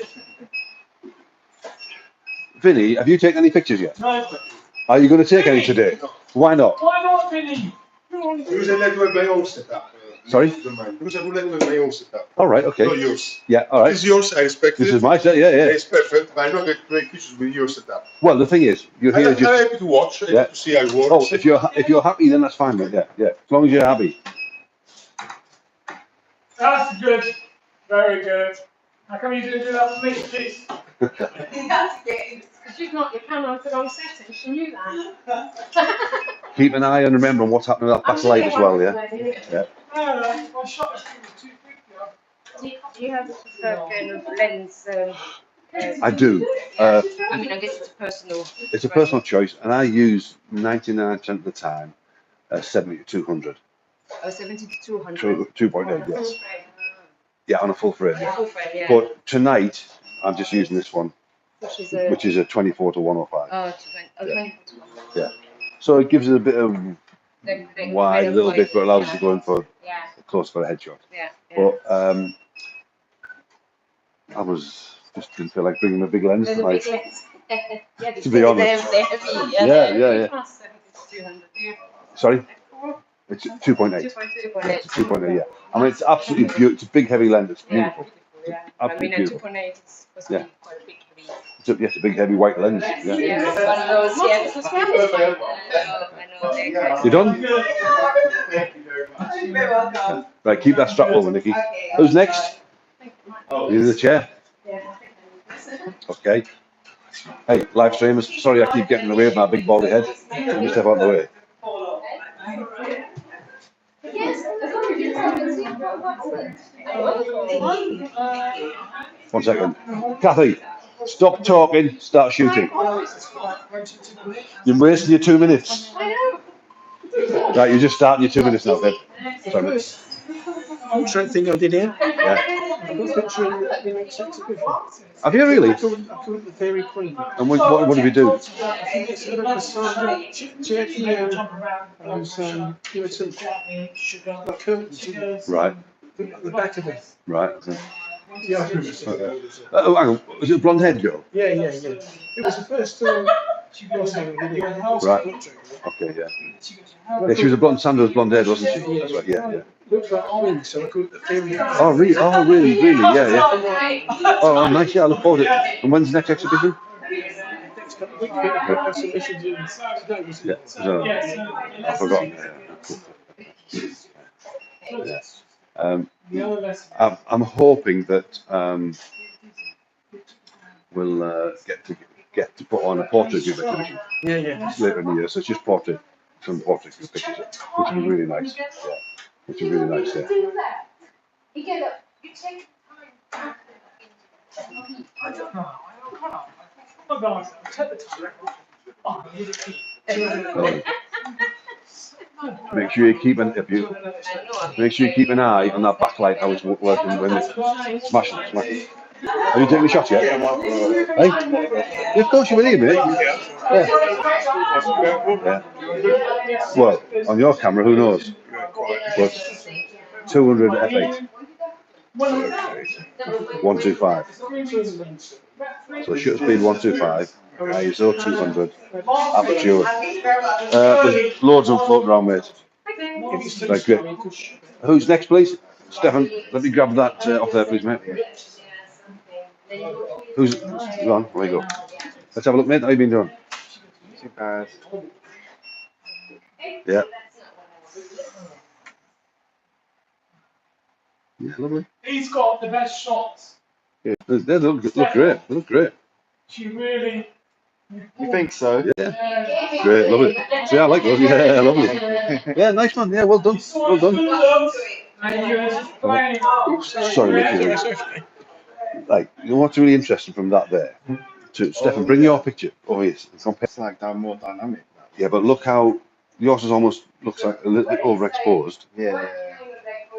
Vinny, have you taken any pictures yet? No. Are you going to take any today? Why not? Why not, Vinny? Use a network by own setup. Sorry? Use a network by own setup. All right, okay. Not yours. Yeah, all right. This is yours, I respect This it. is my set, yeah. It's perfect, but I'm not going to make issues with your setup. Well, the thing is, you're here I'm just. happy to watch, Yeah. to see how it works. Oh, if you're happy, then that's fine, mate. Yeah. As long as you're happy. That's good. Very good. How come you didn't do that for me, please? Because you've got your camera on the wrong setting, she knew that. Keep an eye on remembering what's happening with that backlight as well, yeah. Yeah. My shot was 250. Do you have a preferred kind of lens? I do. I mean, I guess it's personal. It's a personal choice, and I use 99% of the time 70 to 200. Oh, 70 to 200. 2.8, yes. Yeah, on a full frame. Full frame, yeah. But tonight, I'm just using this one, Which is a 24 to 105. Oh, 24 to 105. Yeah. So it gives it a bit of wide, a little bit, but allows you to go in for close for a headshot. Yeah. But I just didn't feel like bringing a big lens tonight. To be honest. Yeah. Plus 70 to 200, yeah. Sorry? It's 2.8. 2.8. 2.8, yeah. I mean, it's absolutely beautiful. It's a big, heavy lens. It's beautiful. Yeah. Absolutely I mean, beautiful. 2.8 is supposed to be quite a big, heavy. It's a big, heavy white lens. Yeah. Yeah, it's one of those, I know. You done? Thank you very much. You're very welcome. Right, keep that strap over, Nikki. Okay. Who's next? You in the chair? Yeah. Okay. Hey, live streamers, sorry I keep getting away with my big baldy head. Let me step out of the way. Yes, as long as you tell 1 second. Kathy, stop talking, start shooting. You're wasting your 2 minutes. I know. Right, you're just starting your 2 minutes now, Viv. Sorry. Portrait thing I did here. Yeah. I got a picture in the exhibition. Have you really? I call it the Fairy Queen. And what did you do? I think it's a look Jackie he was some like curtains Right, at the back of it. right. Yeah. Oh, hang on. Was it a blonde head girl? Yeah. It was the first She goes to your house. Right. Okay, yeah. Yeah, she was a blonde, Sandra was blonde haired, wasn't she? That's right, yeah, yeah. Looks like Ollie, so I couldn't feel it. Oh, really? Oh, really? Really? Yeah, yeah. Oh, nice. Yeah, I look forward to it. And when's the next exhibition? Next couple of weeks, the exhibition's in today, wasn't Yeah, it? so, I forgot. Yeah. I'm hoping that we'll get to put on a portrait exhibition Yeah. later in the year. So it's just portrait, some portraits and pictures, which is really nice. Yeah, which is really nice. Yeah. You get up, you take time. Oh, God, take the time. Oh, Make sure you keep an eye on that backlight how it's working when it's smashing. Are you taking the shot yet? Hey? Yeah, of course you will, mate. Yeah. Well, on your camera, who knows? But 200 f8. 125. So shutter speed 125, ISO 200, aperture. There's loads of them floating around, mate. Right, great. Who's next, please? Stefan, let me grab that off there, please, mate. Who's go on? There you go. Let's have a look, mate. How you been doing? Too bad. Yeah. Yeah, lovely. He's got the best shots. Yeah, they look great. They look great. She really. You think so? Yeah. Great, lovely. See, I like those. Yeah, lovely. Yeah, nice one. Yeah, well done. Well done. Sorry, Mickey. Like, you know what's really interesting from that there? Stefan, bring your picture. Oh, yes. It's like more dynamic. Yeah, but look how yours is almost looks like a little bit overexposed. Yeah.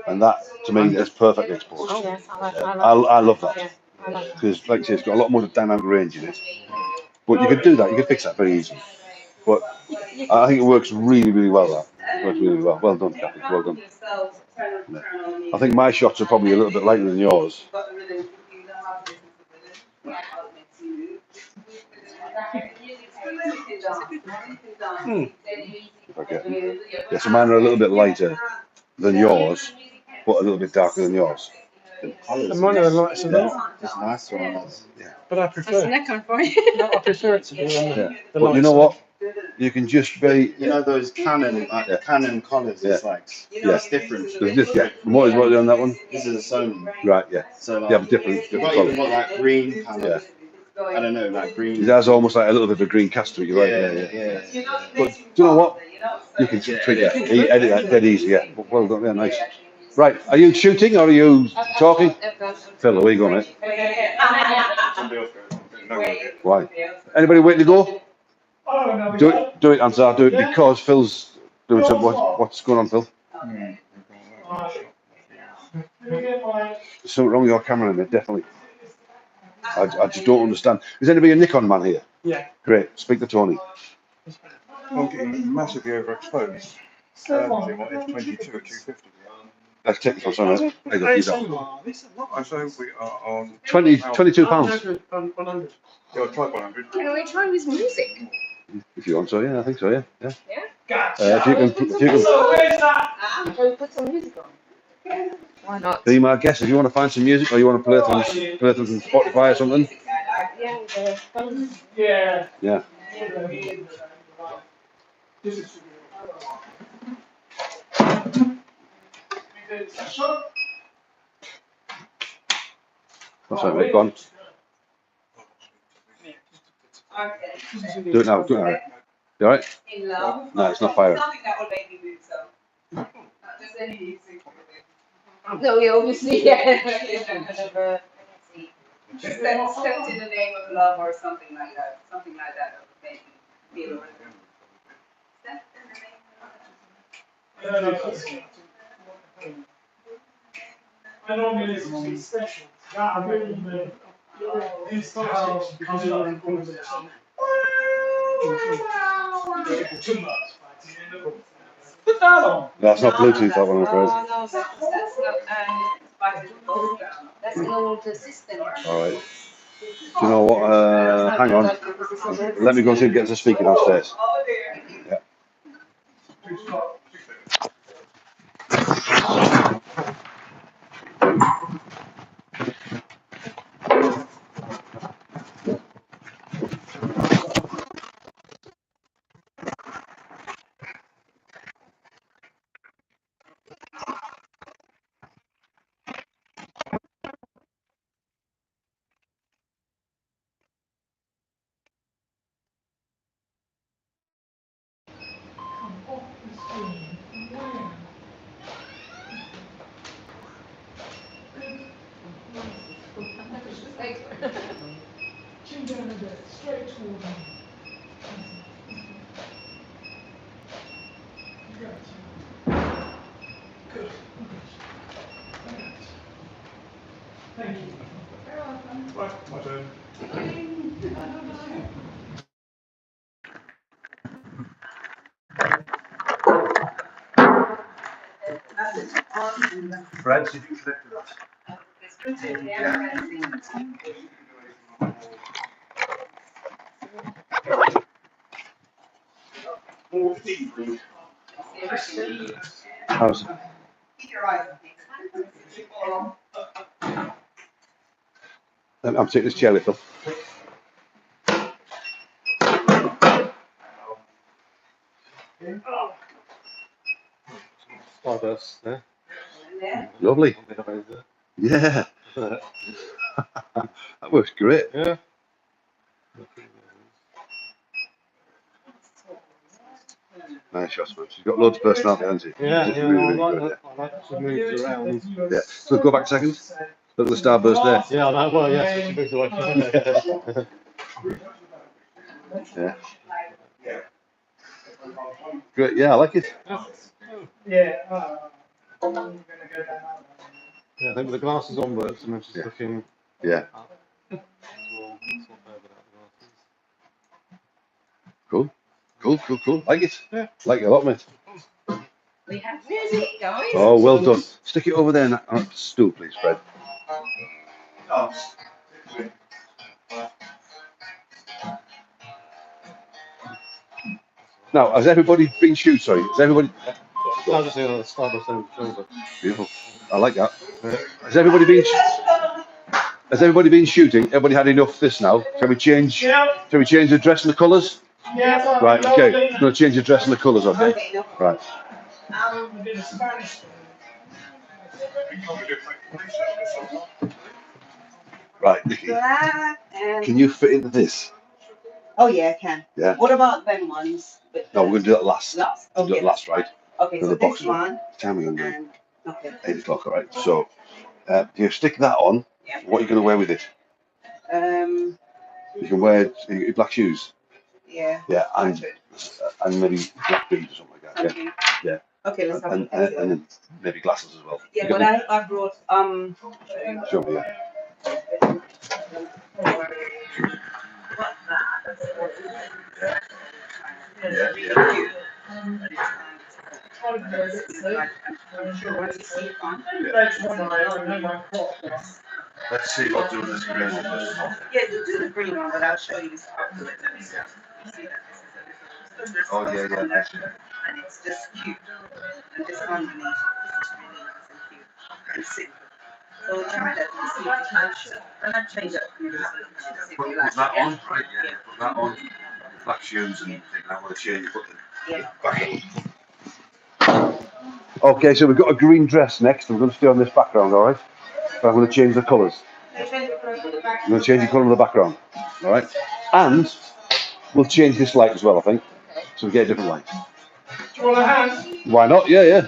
And that, to me, is perfectly exposed. Oh, yes, I love that. Because, like I say, it's got a lot more dynamic range in it. But you could do that. You could fix that very easily. But I think it works really, really well. That it works really well. Well done, Kathy. Well done. Yeah. I think my shots are probably a little bit lighter than yours. Okay. Yeah, so mine are a little bit lighter than yours, but a little bit darker than yours. And mine are the lightest of them. It's nice ones. Yeah. But I prefer. Neck on for you. No, I prefer it to be on Yeah. the But you know what? You can just be. You know those Canon, Canon colours. It's like it's different. There's this, yeah. And what is what on that one? This is a Sony. Right, yeah. So like, You have a different you've colour. got like green panel. Yeah. I don't know, like green. It has almost like a little bit of a green cast to it. You're right. Yeah. But do you know what? You can tweak it. Edit that dead easy. Yeah. Well done. Yeah, nice. Right. Are you shooting or are you talking? Phil, where you going, mate? Why? Anybody waiting to go? Do it, Ansar. Do it because Phil's doing something. What's going on, Phil? There's something wrong with your camera in there, definitely. I just don't understand. Is anybody a Nikon man here? Yeah. Great. Speak to Tony. I'm getting massively overexposed. It's 22 at 250. Let's take this one, sorry, mate. There you go, use that one. So we are on £22. Yeah, try 100. Can we try with music? If you want so, yeah, I think so, yeah. Gotcha. If you can So where's that? Shall we put some music on? Why not? be my guest, if you want to find some music or you want to play them from Spotify or something. Yeah, with the phone. Yeah. Yeah. That's right, mate. Go on. Do it now. Do it now. You alright? No, it's not firing. No, we obviously, yeah. Stepped in the name of love or something like that. Something like that would make me feel Stepped in the name of love. I normally listen to these specials. That really good. These specials because of the too much. Put that on. That's not Bluetooth, that one, I'm afraid. Oh, no, that's not the system. Alright. Do you know what? Hang on. Let me go see and get us a speaker downstairs. Yeah. Come off the screen. Where? Chin down a bit, straight toward me. Good. Thank you. Right, my turn. Fred, see if you can connect to that. How's it? I'm taking this chair lift up. Stardust there. Lovely. Yeah. That works great. Yeah. Nice shots, man. She's got loads of personality, hasn't she? Yeah, She's yeah, really, I really like good. that. I like she moves around. Yeah. So go back a second. Look at the starburst there. Yeah, I know. Well, yeah, she moves away from there. Yeah. Great. Yeah, I like it. Yeah. I'm gonna go down that one. Yeah, I think with the glasses on works, and then she's Yeah. looking Yeah. up. Well, it's not bad without the glasses. Cool. Cool, cool, cool. Like it. Yeah. Like it a lot, mate. We have music, guys. Oh, well done. Stick it over there on that stool, please, Fred. Now, has everybody been shoot? Sorry, has everybody? I'll just say the Stardust over the shoulder. Beautiful. I like that. Has everybody been? Has everybody been shooting? Everybody had enough of this now. Shall we change? Yeah. Shall we change the dress and the colours? Yeah. Right. Okay. I'm going to change the dress and the colours. Okay. Right. A bit of Spanish. Right, Nikki. Can you fit into this? Oh yeah, I can. Yeah. What about them ones? No, we're going to do that last. Last? We'll do Okay. it last, right? Okay, So so the this boxes are one time we going to do? and okay. 8 o'clock, all right. So, you stick that on. Yeah. What are you going to wear with it? You can wear your black shoes. Yeah. Yeah, and maybe black beads or something like that. Okay. Yeah. Okay, let's have a look. And then maybe glasses as well. Yeah, You but got I brought Show me, yeah. Let's see what doing this green. yeah, do the green one, but I'll show you how to do it. Oh yeah, yeah. And it's just cute. And this underneath, this is really nice and cute and simple. So we'll try that and see if I'm sure. And I'll change up to see if you like. Put that on, right? Yeah. Put that on. Black shoes and I want to change. Yeah. Back up. Okay, so we've got a green dress next. We're going to stay on this background, all right? But I'm going to change the colours. I'm going to change the colour of the background, all right? And we'll change this light as well, I think, so we get a different light. Do you want a hand? Why not? Yeah, yeah.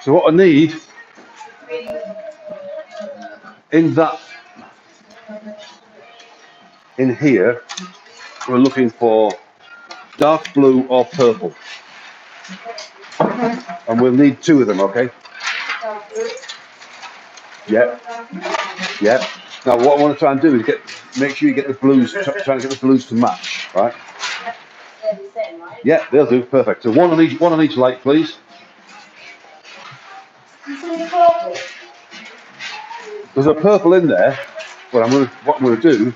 So what I need in here, we're looking for dark blue or purple. And we'll need 2 of them, okay? Yeah. Yeah. Now what I want to try and do is make sure you get the blues, trying to get the blues to match, right? Yeah, they'll do. Perfect. So one on each light, please. There's a purple in there, but what I'm going to do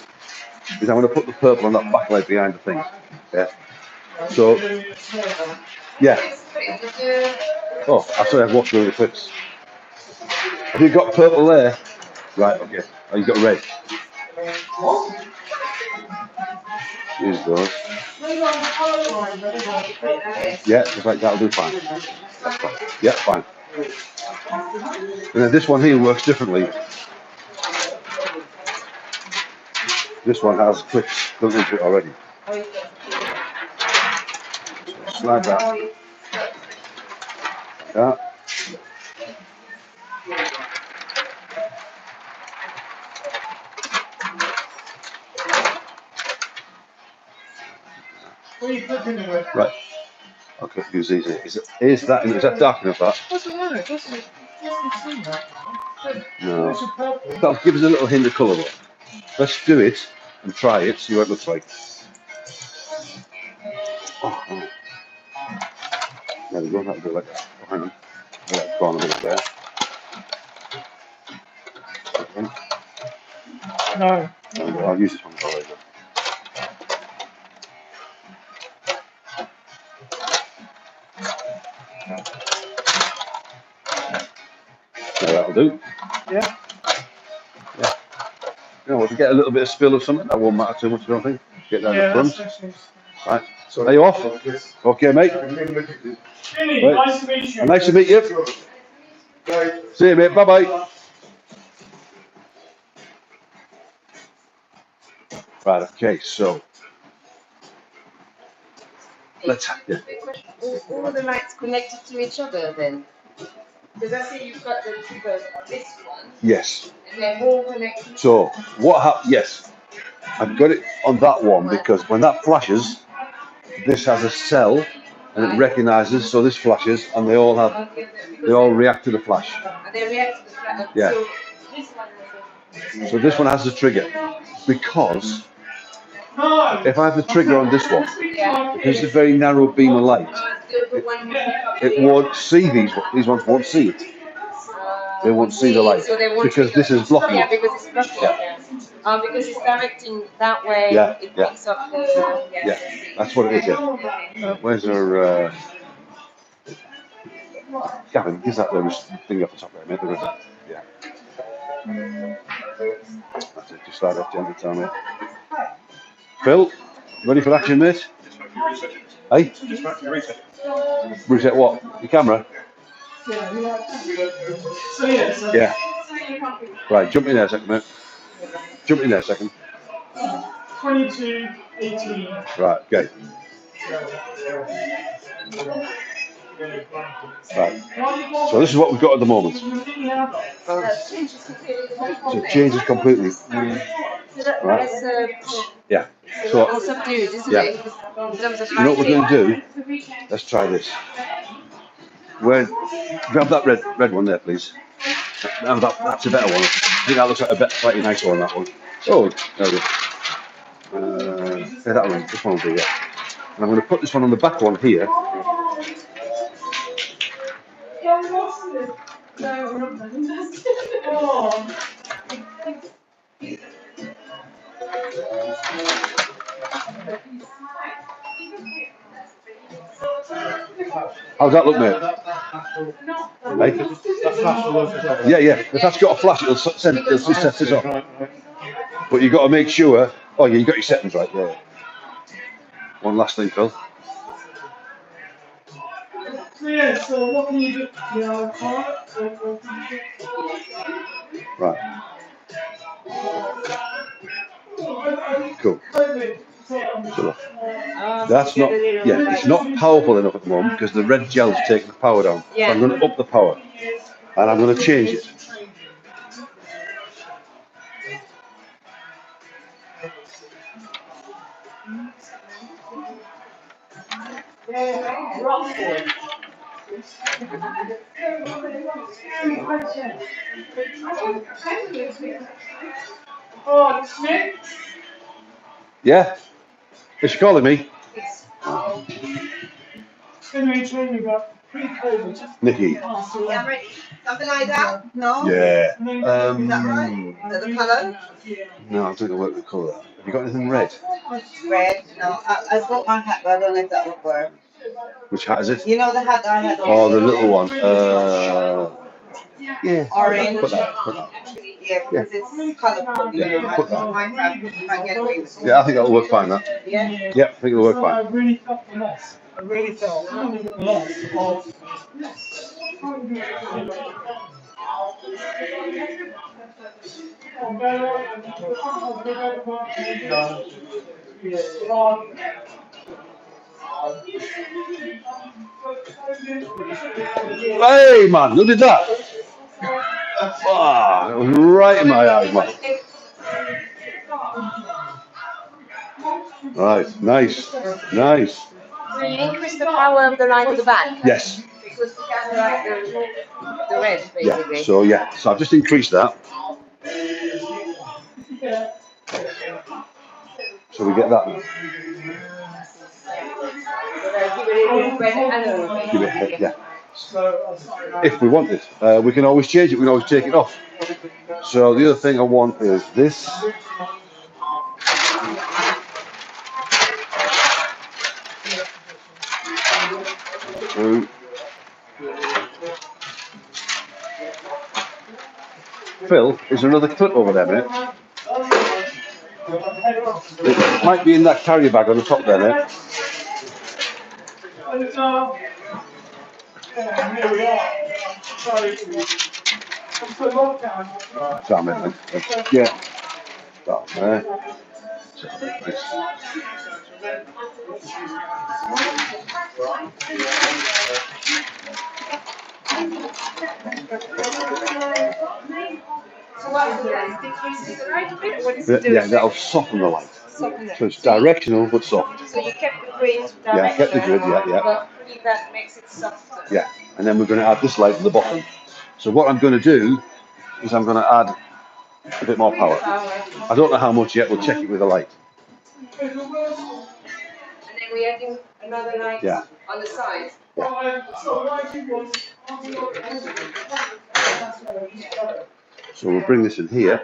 is I'm going to put the purple on that backlight behind the thing. Yeah. So, yeah. Oh, actually, I've watched one of the clips. Have you got purple there? Right, okay. Oh, you've got red. Use those. Yeah, just like that'll do fine. That's fine. Yeah, fine. And then this one here works differently. This one has clips built into it already. So slide that. Yeah. What are you cooking with? Right. Okay, use these. Is that dark enough? That? Doesn't matter. It doesn't see that. No. It's a purple. That'll give us a little hint of colour though. Let's do it and try it, see what it looks like. Oh, oh. There we go, that'll do like that. Oh, hang on. That's gone a bit there. Okay. No. I'll use this one for later. Now that'll do. Yeah. Yeah. You know, if you get a little bit of spill of something, that won't matter too much, I don't think. Get down the front. Right. So are you off? Okay, mate. Really, Right. nice to meet you. Nice to meet you. See you, mate. Bye bye. Right, okay, so let's yeah. All the lights connected to each other then? Because I see you've got the triggers on this one, Yes. and they're all connected. So what happened? Yes, I've got it on that one because when that flashes, this has a cell and it recognises. So this flashes, and they all react to the flash. And they react to the flash. Yeah. So this one is So this one has the trigger because if I have the trigger on this one, because it's a very narrow beam of light, it won't see these ones won't see it. They won't see the light because this is blocking Yeah, it. because it's blocking. Yeah. Because it's directing that way. Yeah, It yeah. picks up the. Yeah, that's what it is. Yeah. Where's our Gavin? Gives that little thing off the top there, mate. Yeah. That's it. Just slide off gently, tell me. Phil, ready for action, mate? Hey? Reset what? Your camera? Yeah. Right, jump in there a second, mate. Jump in there a second. 22, 18. Right, okay. Right. So this is what we've got at the moment. So it changes completely. Right? Yeah. So Subdued, isn't yeah. it? In terms of You know what we're going to do? Let's try this. Grab that red one there, please. No, that's a better one. I think that looks like a slightly nicer one, that one. Oh, there we go. Yeah, that one. This one will do, yeah. And I'm going to put this one on the back one here. How's that look, mate? Hey? Yeah, yeah. If that's got a flash, it'll set this off. But you've got to make sure. Oh, yeah, you got your settings right there. One last thing, Phil. Yeah, so what can you do? Right. Cool. So that's not, yeah, it's not powerful enough at the moment because the red gel's taking the power down. So I'm going to up the power and I'm going to change it. Oh, Nick? Yeah? Is she calling me? Anyway, tell me about pre-COVID. Nikki. Yeah, I'm ready. Something like that? No? Yeah. Is that right? The colour? No, I don't know what we call that. You got anything red? Red? No, I got my hat, but I don't know if that would work. Which hat is it? You know the hat that I had on? Oh, the little one. Yeah. Orange. Put that. Put that. Yeah, because it's colourful. You Yeah. know, Put that. might get away with it. Yeah, I think that'll work fine. That. Yeah? Yeah, I think it'll work I fine. really felt the loss. I really felt the loss of. Hey, man, look at that. Ah, it was right in my eyes, man. Right, nice, nice. So you increase the power of the light at the back? Yes. Because to counteract the red, Yeah. basically. So I've just increased that. So we get that. Give it, yeah. If we want it, we can always change it. We can always take it off. So the other thing I want is this. Phil, is there another clip over there, mate? It might be in that carrier bag on the top there, mate. Here we are. Damn it, yeah. That there. So what's the light? Decreases the light a bit? What is it doing? Yeah, that'll soften the light. Soften it. So it's directional but soft. So you kept the grid direction. Yeah, kept the grid, yeah. But that makes it softer. Yeah, and then we're going to add this light at the bottom. So what I'm going to do is I'm going to add a bit more power. I don't know how much yet, we'll check it with the light. And then we're adding another light on the side. So we'll bring this in here.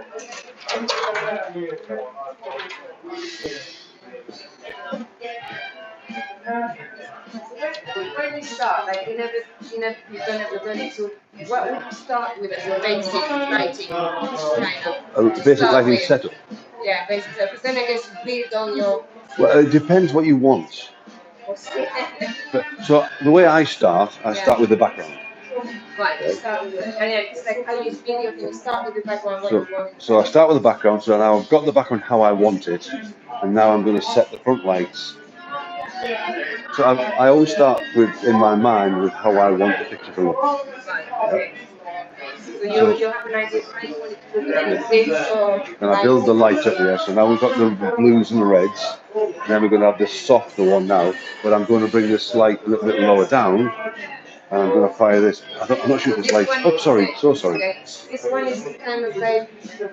When you start, like you don't need to. What would you start with as a basic lighting kind of? Basic lighting setup. Yeah, basic setup. Because then I guess build on your. Well, it depends what you want. So the way I start with the background. Right, you start with it. And yeah, it's like I use video, you start with the background what you want. So I start with the background, so now I've got the background how I want it, and now I'm going to set the front lights. So I always start with, in my mind, with how I want the picture to look. Right, okay. So you have an idea how you want it to look this or... And I build the light up here, so now we've got the blues and the reds, and then we're going to have this softer one now, but I'm going to bring this light a little bit lower down, and I'm going to fire this. I'm not sure if this light. Oh, sorry, so sorry. Okay. This one is kind of like to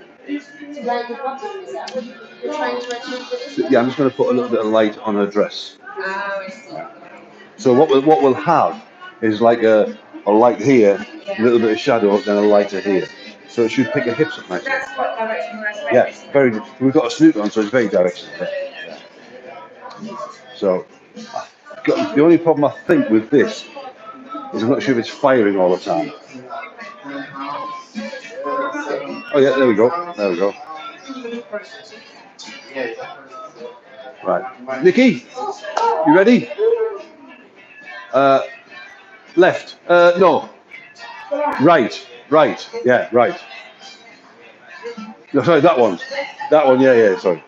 light the bottom. Is that what you're trying to achieve with this? Yeah, I'm just going to put a little bit of light on her dress. I see. So what we'll have is like a light here, a little bit of shadow, then a lighter here. So it should pick her hips up nicely. That's what direction we're at. Yeah, very. We've got a snoot on, so it's very directional. So the only problem I think with this is I'm not sure if it's firing all the time. Oh yeah, there we go. There we go. Right, Nikki, you ready? Left. No. Right. Right. Yeah. Right. No, sorry, that one. That one. Yeah. Yeah. Sorry.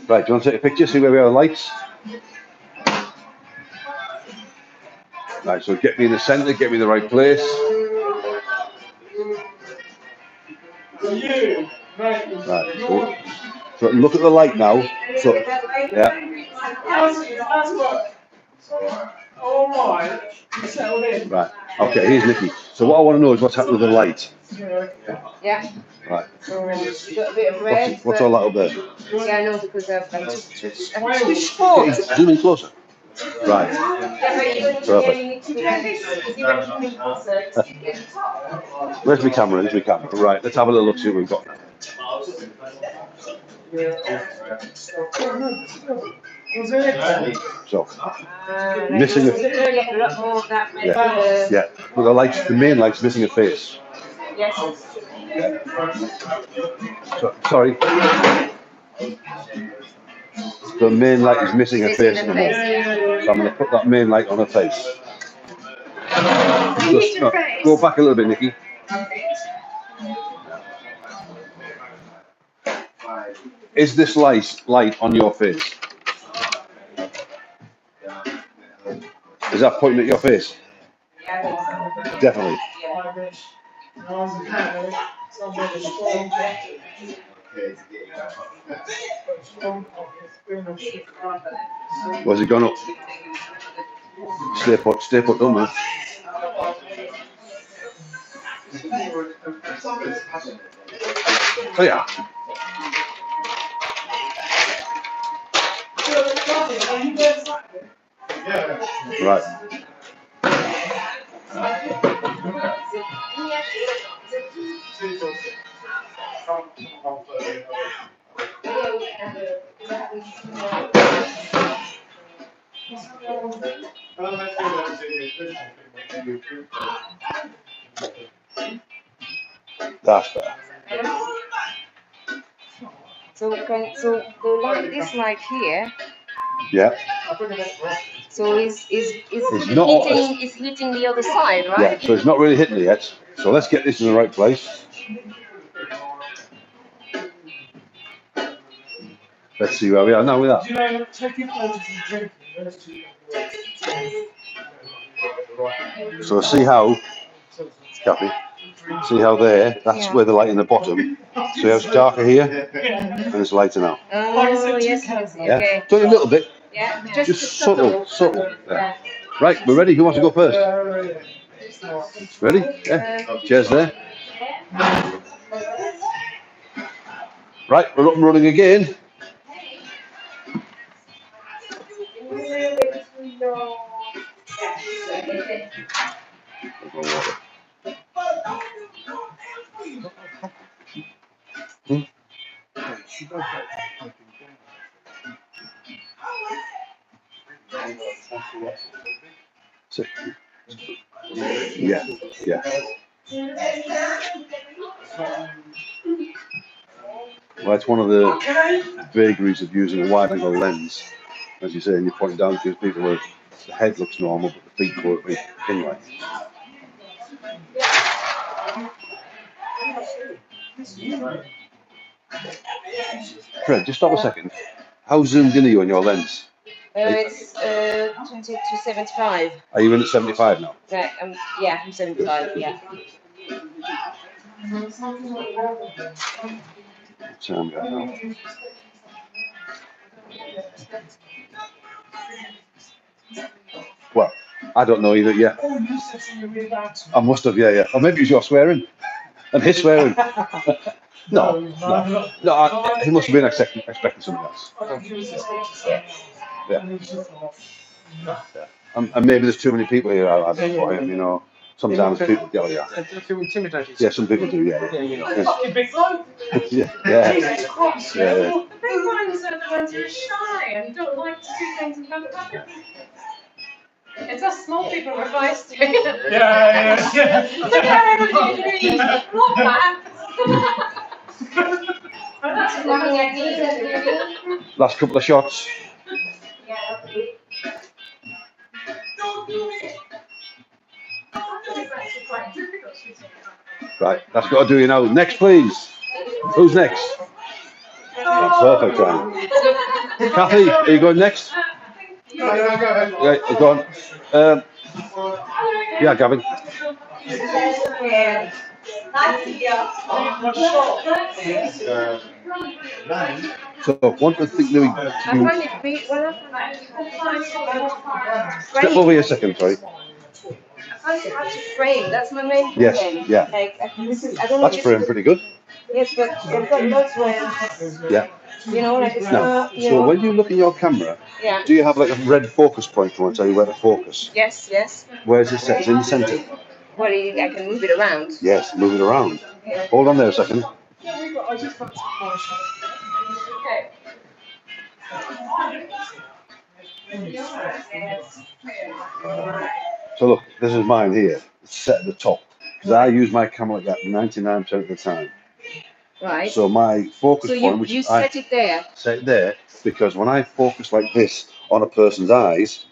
Right. Do you want to take a picture? See where we are? Lights. Right. So get me in the centre. Get me in the right place. Right. So look at the light now. So yeah. Right. Okay. Here's Nikki. So what I want to know is what's happening with the light. Yeah. Right. So got a bit of red. What's all that up there? Yeah, I know because I'm too short. Zoom in closer. Right. Where's my camera? There's my camera. Right, let's have a little look, see what we've got now. So, missing a... Yeah, but the main light's missing a face. Yes. Yeah. So, sorry. The main light is missing a face in the moment. So I'm going to put that main light on her face. Just, no, go back a little bit, Nikki. Is this light on your face? Is that pointing at your face? Definitely. Where's it gone up? Stay put, don't move. Oh yeah. Right. That's better. So the light, this light here. Yeah. So it's hitting the other side, right? Yeah. So it's not really hitting it yet. So let's get this in the right place. Let's see where we are now with that. Do you know, taking photos and drinking, So see how, Kathy, see how there, that's where the light in the bottom. See how it's darker here? And it's lighter now. Oh, yes, Yeah? okay. It's only a little bit. Yeah, Just subtle. Yeah. Right, we're ready. Who wants to go first? Ready? Yeah. Cheers there. Right, we're up and running again. Yeah, yeah. Well, it's one of the vagaries of using a wide-angle lens, as you say, and you point down because people are, the head looks normal, but the feet go a bit inward. Fred, just stop a second. How zoomed in are you on your lens? It's 20 to 75. Are you in at 75 now? Right, yeah, I'm 75, yeah. So I'm going now. Well, I don't know either, yeah. I must have, yeah. Or maybe it was your swearing. And his swearing. No. He must have been expecting something else. Yeah. And maybe there's too many people here for him, you know. Sometimes people go, yeah. Yeah, some people do, yeah. Yeah. Yeah. The big ones are the ones who are shy and don't like to do things in front of other people. It's us small people we're advised to. Yeah. Last couple of shots. Right, that's got to do you now. Next, please. Who's next? Perfect time. Kathy, are you going next? Yeah, go on. Yeah, Gavin. So, one thing that step over here a second, sorry. Frame, that's my main problem. Yes, yeah. Like, I don't know That's frame pretty good. Yes, but I've got lots where, Yeah. you know, like it's Now, not, you so know. when you look in your camera, Yeah. do you have like a red focus point to tell you where to focus? Yes, yes. Where is it set? Is it in the centre? What I can move it around. Yes, move it around. Hold on there a second. Yeah, we've got. I just got some more shots. Okay. So look, this is mine here. It's set at the top. Because I use my camera like that 99% of the time. Right. So my focus So point, which you I set it there. set it there, because when I focus like this on a person's eyes,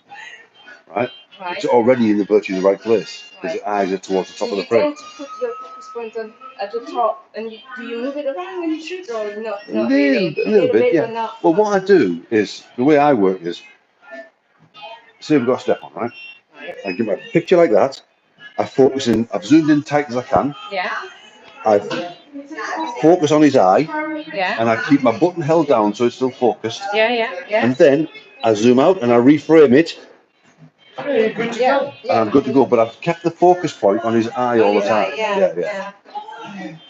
right, it's already in the virtually the right place. Because the eyes are towards the top So of the you frame. tend to put your focus point on at the top, and do you move it around when you shoot, or not? A Not little, really. a little bit, but yeah. not. Well, what I do is, the way I work is, say we've got a step on, right? I give my picture like that. I focus in, I've zoomed in tight as I can. Yeah. I focus on his eye, Yeah. and I keep my button held down so it's still focused. Yeah. Yeah. Yeah. And then I zoom out and I reframe it, Yeah, you're good to Yeah. go. and I'm good to go. But I've kept the focus point on his eye all the time. Yeah.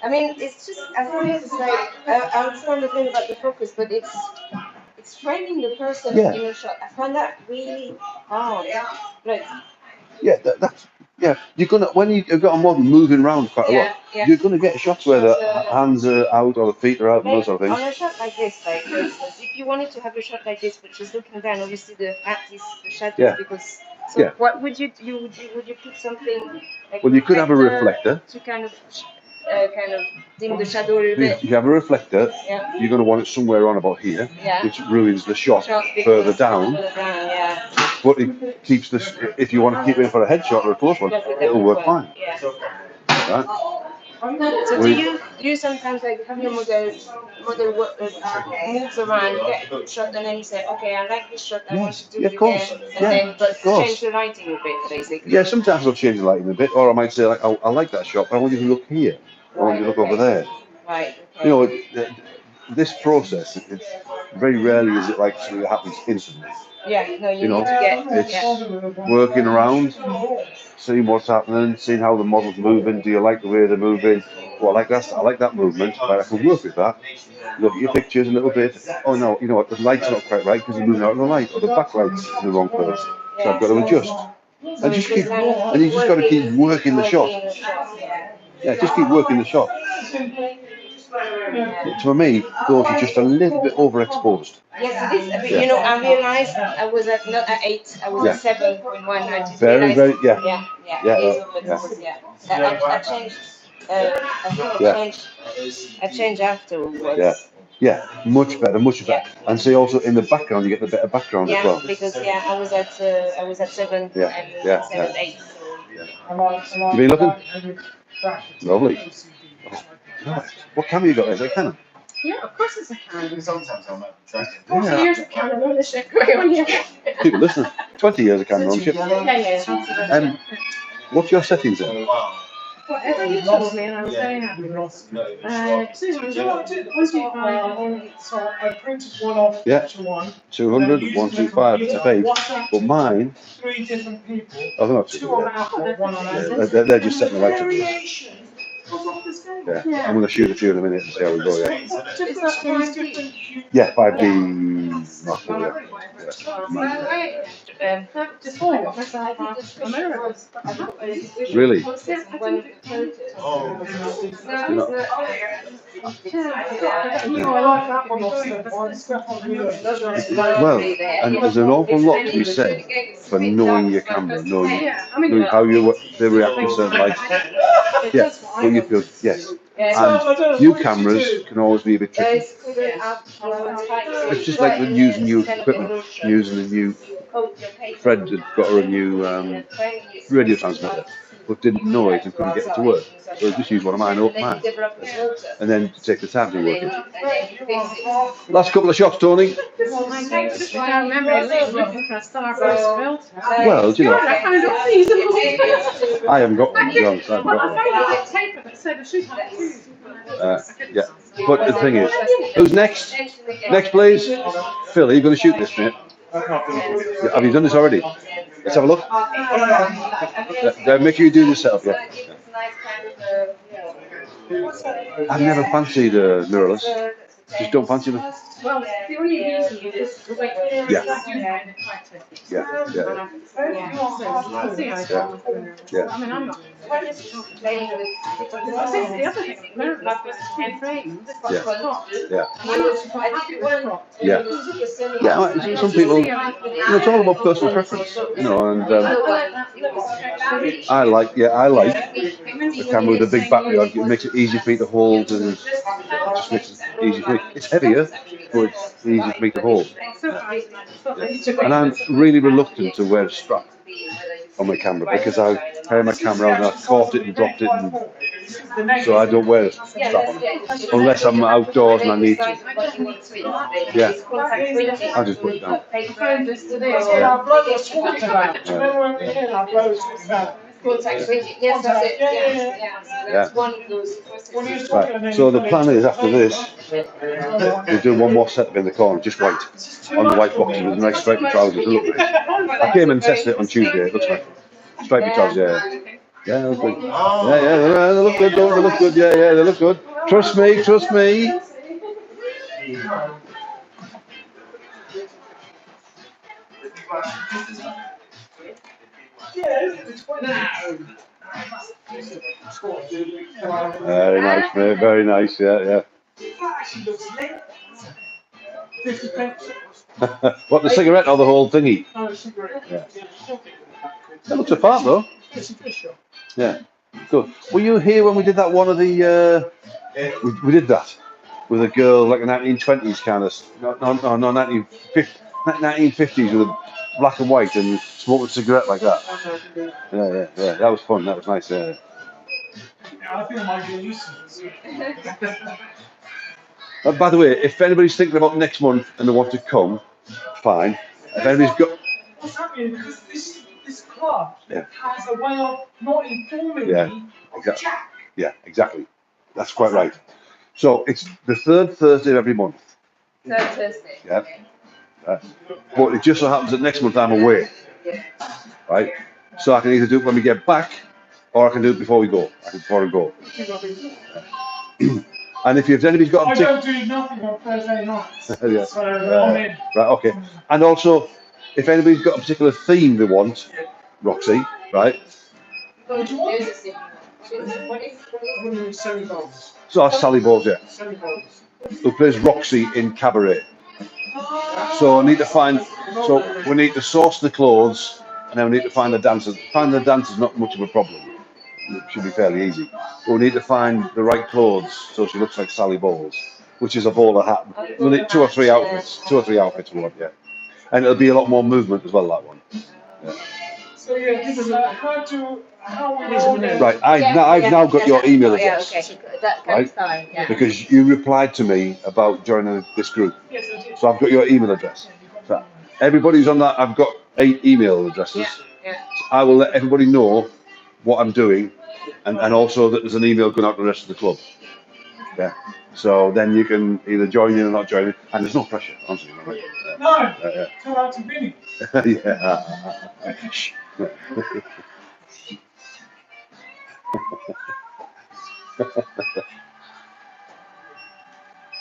I mean, it's just, I think it's like, I understand the thing about the focus, but it's framing the person Yeah. in a shot. I find that really hard. Like, Yeah, that's yeah. You're gonna when you've got a model moving around quite a lot, you're gonna get shots where the hands are out or the feet are out and those sort of on things. a shot like this, like for instance, if you wanted to have a shot like this, but she's looking down, obviously the hat is the shadow Yeah. because. So Yeah. what would you do? Would you put something like Well, you could have a reflector. to kind of dim the shadow a little bit? If you have a reflector, Yeah. you're gonna want it somewhere around about here, Yeah. which ruins the shot Because further down. Yeah. But it keeps this. If you want to keep it for a headshot or a close one, it'll work fine. Yeah. Right? So do you sometimes like have your model moves around, you get a good shot, and then you say, okay, I like this shot, I want to do it of course. again, and Yeah, then but of course. change the lighting a bit, basically. Yeah, sometimes I'll change the lighting a bit, or I might say like, I like that shot, but I want you to look here. I want you to look over there. Right. Okay. You know, this process, it's very rarely is it like something that happens instantly. Yeah. No, You know, need to get. it's working around, seeing what's happening, seeing how the model's moving. Do you like the way they're moving? Well, I like that movement, but I can work with that. Look at your pictures a little bit. Oh no, you know what? The light's not quite right because you're moving out of the light, or the backlight's in the wrong place. So I've got to adjust. And just keep, and you just got to keep working the shot. Yeah, just keep working the shot. For me, those are just a little bit overexposed. Yes, it is. You know, I realized I was at not at 8, I was at 7.1. I just Very, realized. yeah. Yeah. It is overexposed. Yeah. I changed. I think I changed afterwards. Yeah, much better, much better. And see, also in the background, you get the better background as well. Because I was at 7 and 8. So. You been looking? Lovely. Right. What camera you got there? Is that a Canon? Yeah, of course it's a Canon. Sometimes I'm not tracking. 40 years of Canon ownership going on here. People listening. 20 years of Canon ownership. Yeah. What's your settings then? Whatever you told me, and I was very happy with. Susan, was it 125? So I printed one off. Yeah. 200, 125, F8. But mine, 3 different people. oh, they're not 2 too on bad. Apple, 1 on Yeah, Android. they're just setting the lights up. Variation. Yeah, I'm going to shoot a few in a minute and see how we go. Yeah, Is that 5D? yeah, 5D. Not full, yeah. Really? Well, and there's an awful lot to be said for knowing your camera, knowing how they react to certain lights. Yeah, so you feel, yes. And new cameras can always be a bit tricky. It's just like when using new equipment, using a new friend had got her a new radio transmitter, but didn't know it and couldn't get it to work. So I just used one of mine, and then take the time to work it. Last couple of shots, Tony. I remember looking for a Starburst filter. Well, do you know, I found all these little I haven't got one, to be honest. I haven't Well, got I one. found a paper that said I should have two. Yeah, but the thing is, who's next? Next, please. Phil, are you going to shoot this, mate? Have you done this already? Let's have a look. Make sure you do this setup, yeah. I've never fancied mirrorless. Just don't fancy them. Well, the only reason is like Yeah. Yeah. Yeah. I mean, I'm not. This is the other thing. We're like this 10 frames. Yeah. Yeah. I'm actually quite happy with cropped. Yeah. Yeah, well, some people, it's all about personal preference, and I like the camera with a big battery on. It makes it easy for me to hold, and it just makes it easy for me. It's heavier, but it's easy for me to hold. And I'm really reluctant to wear a strap on my camera because I carry my camera out and I've caught it and dropped it, and so I don't wear a strap on it unless I'm outdoors and I need to. Yeah, I'll just put it down. Yeah. Right. So the plan is after this, we'll do one more setup in the corner, just white, on the white boxes with nice striped trousers. Look nice. I came and tested it on Tuesday. It looks like striped trousers. Yeah. Yeah, they look good. Yeah, they look good. Don't they look good? Yeah, they look good. Trust me, trust me. Very nice, mate. Very nice. Yeah. What, the cigarette or the whole thingy? Yeah. That looks apart though. Yeah. Good. Were you here when we did that one of the? We did that with a girl like a 1920s kind of. No, 1950s with a black and white and smoked a cigarette like that. Yeah. That was fun. That was nice. I think I might get used to this. By the way, if anybody's thinking about next month and they want to come, fine. If anybody's got. What's happening? Because this club has a way of not informing me. Exactly. Yeah, exactly. That's quite right. So it's the third Thursday of every month. Third Thursday. Yeah. But it just so happens that next month I'm away. Right? So I can either do it when we get back, or I can do it before we go. Before I go. And if anybody's got a I don't do nothing on Thursday nights. Yeah. So I'm in. Right, okay. And also, if anybody's got a particular theme they want, Roxy, right? What do you want? Semi-bowls. So Sally Bowles, yeah. Semi-bowls. Who plays Roxy in Cabaret. So we need to source the clothes, and then we need to find the dancers. Finding the dancers is not much of a problem. It should be fairly easy. But we need to find the right clothes so she looks like Sally Bowles, which is a bowler hat. We'll need 2 or 3 outfits. 2 or 3 outfits we want, yeah. And it'll be a lot more movement as well, that one. Yeah. So how we all Right, I've now got your email address. That's fine. Yeah. Because you replied to me about joining this group. Yes, I did. So I've got your email address. So everybody's on that. I've got 8 email addresses. Yeah. So I will let everybody know what I'm doing, and also that there's an email going out to the rest of the club. Yeah. So then you can either join in or not join in, and there's no pressure, honestly. No. Tell that to Vinny. Yeah.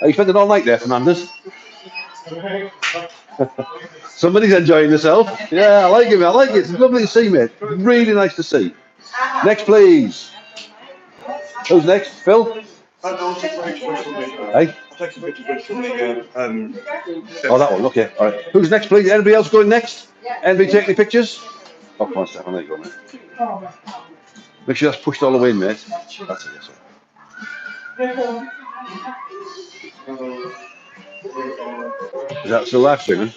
Are you spending all night there, Fernandez? Somebody's enjoying themselves. Yeah, I like it. It's lovely to see, mate. Really nice to see. Next, please. Who's next? Phil? Hey? Oh, that one. Okay. All right. Who's next, please? Anybody else going next? Anybody take any pictures? Oh, come on, Stefan. There you go, mate. Make sure that's pushed all the way in, mate. That's it. That's it. Is that still live streaming?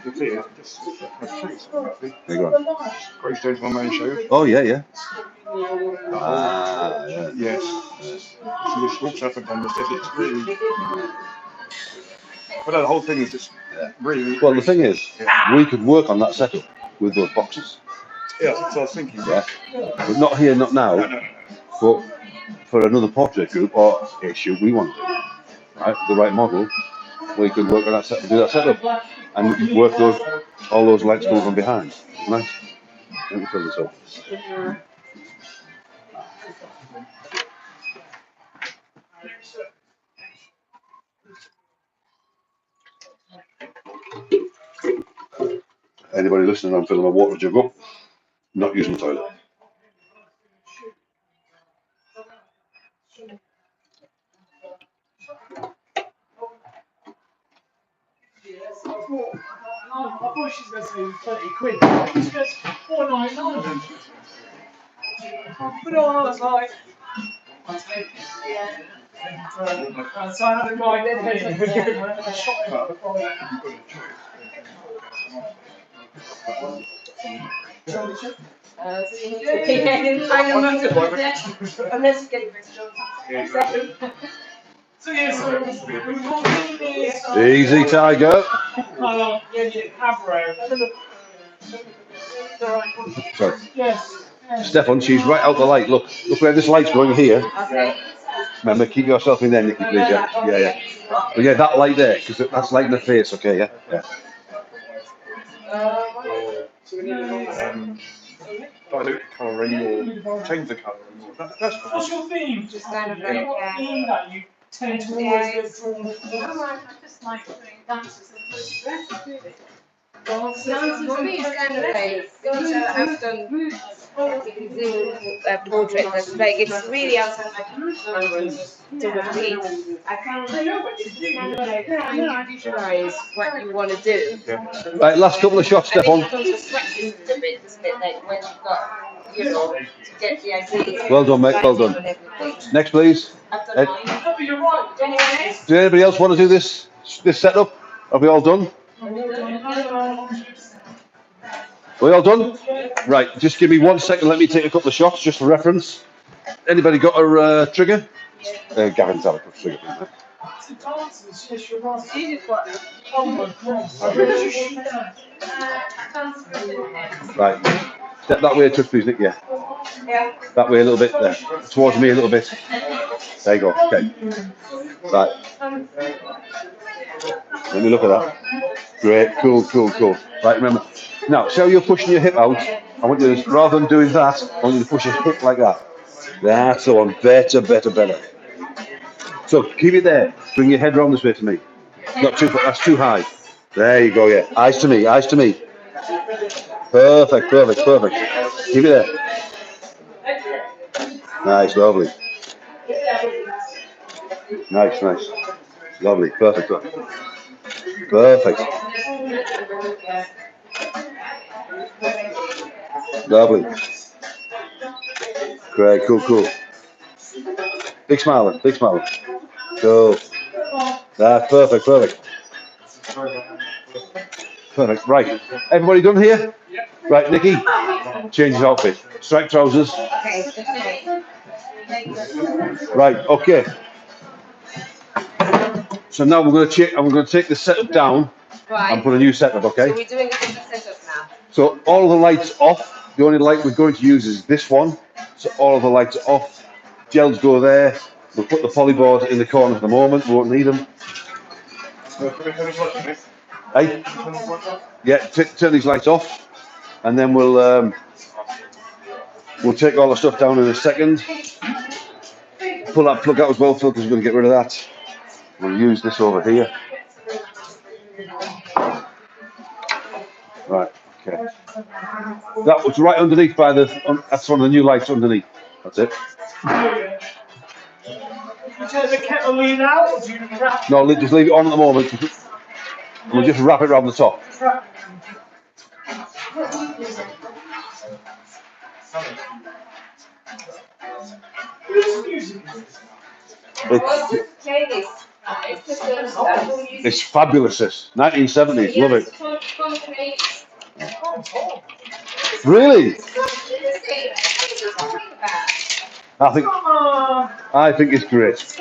There you go. Great stage one man show. Oh, yeah. Yes. Yeah. So this walks up and down the stairs. It's really. But no, the whole thing is just really. Well, the thing is, we could work on that setup with those boxes. Yeah, that's what I was thinking. Yeah. But not here, not now. No. But for another portrait group or issue we want to do, right? The right model, we could work on that setup, do that setup, and work all those lights coming from behind. Nice. Let me fill this up. Anybody listening, I'm filling my water jug up, not using the toilet. I thought she was going to say 30 quid. She goes, 4.99. But I was like, I'll take it. Yeah. So I had a guy in the shop. Unless you get rid So yes, Easy, Tiger. Sorry. Yes. Stefan, she's right out the light. Look where this light's going here. Remember, keep yourself in there, Nicky, please. Yeah. But yeah, that light there, because that's light in the face. Okay, yeah. Dilute colouring or change the colour. That's What's your theme? Just kind of What theme that you tend to always get drawn I just like doing dances and Dances for me is kind of like, I've done portraits, and like it's really outside my comfort zone to repeat. I kind of like visualize what you want to do. Right, last couple of shots, I think Stefan. it comes to practice a bit, doesn't it? Like when you've got, to get the idea. Well done, mate. Well done. Next, please. I've done mine. You're right. Anyone Does anybody else want to do this setup? Are we all done? Are we all done? Right, just give me 1 second. Let me take a couple of shots just for reference. Anybody got a trigger? Gavin's had a trigger. Right, step that way a touch, please, Nick. Yeah. That way a little bit there. Towards me a little bit. There you go. Okay. Right. Let me look at that. Great. Cool. Right, remember. Now, see how you're pushing your hip out? I want you to, rather than doing that, I want you to push your hip like that. That's the one. Better. So keep it there. Bring your head round this way to me. Not too far. That's too high. There you go. Yeah. Eyes to me. Perfect. Keep it there. Nice. Lovely. Nice. Lovely. Perfect. Lovely. Great. Cool. Big smile. Cool. That's perfect. Right. Everybody done here? Right, Nicky. Change his outfit. Striped trousers. Right. Okay. So now we're going to take the setup down and put a new setup. Okay. So we're doing a different setup now. So all of the lights off. The only light we're going to use is this one. So all of the lights are off. Gels go there. We'll put the polyboard in the corner for the moment. We won't need them. Hey? Yeah, turn these lights off, and then we'll take all the stuff down in a second. Pull that plug out as well, Phil, because we're going to get rid of that. We'll use this over here. Right. Okay. That was right underneath by that's one of the new lights underneath. That's it. You take the kettle lead out, or do you wrap? No, just leave it on at the moment. We'll just wrap it around the top. It's fabulous, this. 1970s, love it. Really? I think it's great.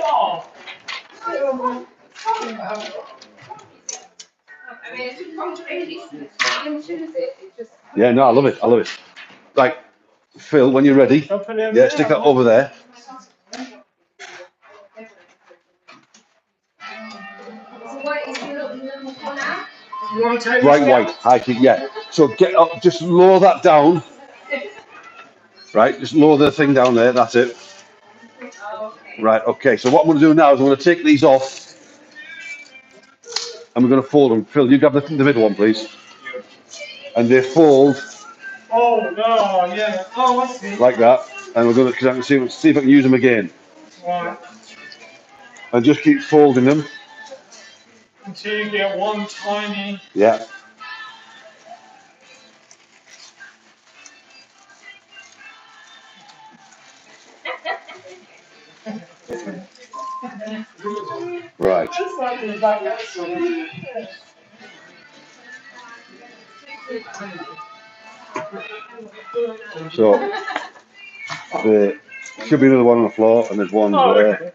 Yeah, no, I love it. Right, Phil, when you're ready, yeah, stick that over there. Bright white, high kick, yeah. So get up, just lower that down. Right, just lower the thing down there, that's it. Right, okay, so what I'm going to do now is I'm going to take these off and we're going to fold them. Phil, you grab the middle one, please. And they fold Oh, no, yeah. Oh, I see. like that. And we're going to, because I can see if I can use them again. Right. And just keep folding them. Until you get one tiny. Yeah. Right. So there should be another one on the floor, and there's one there, Okay.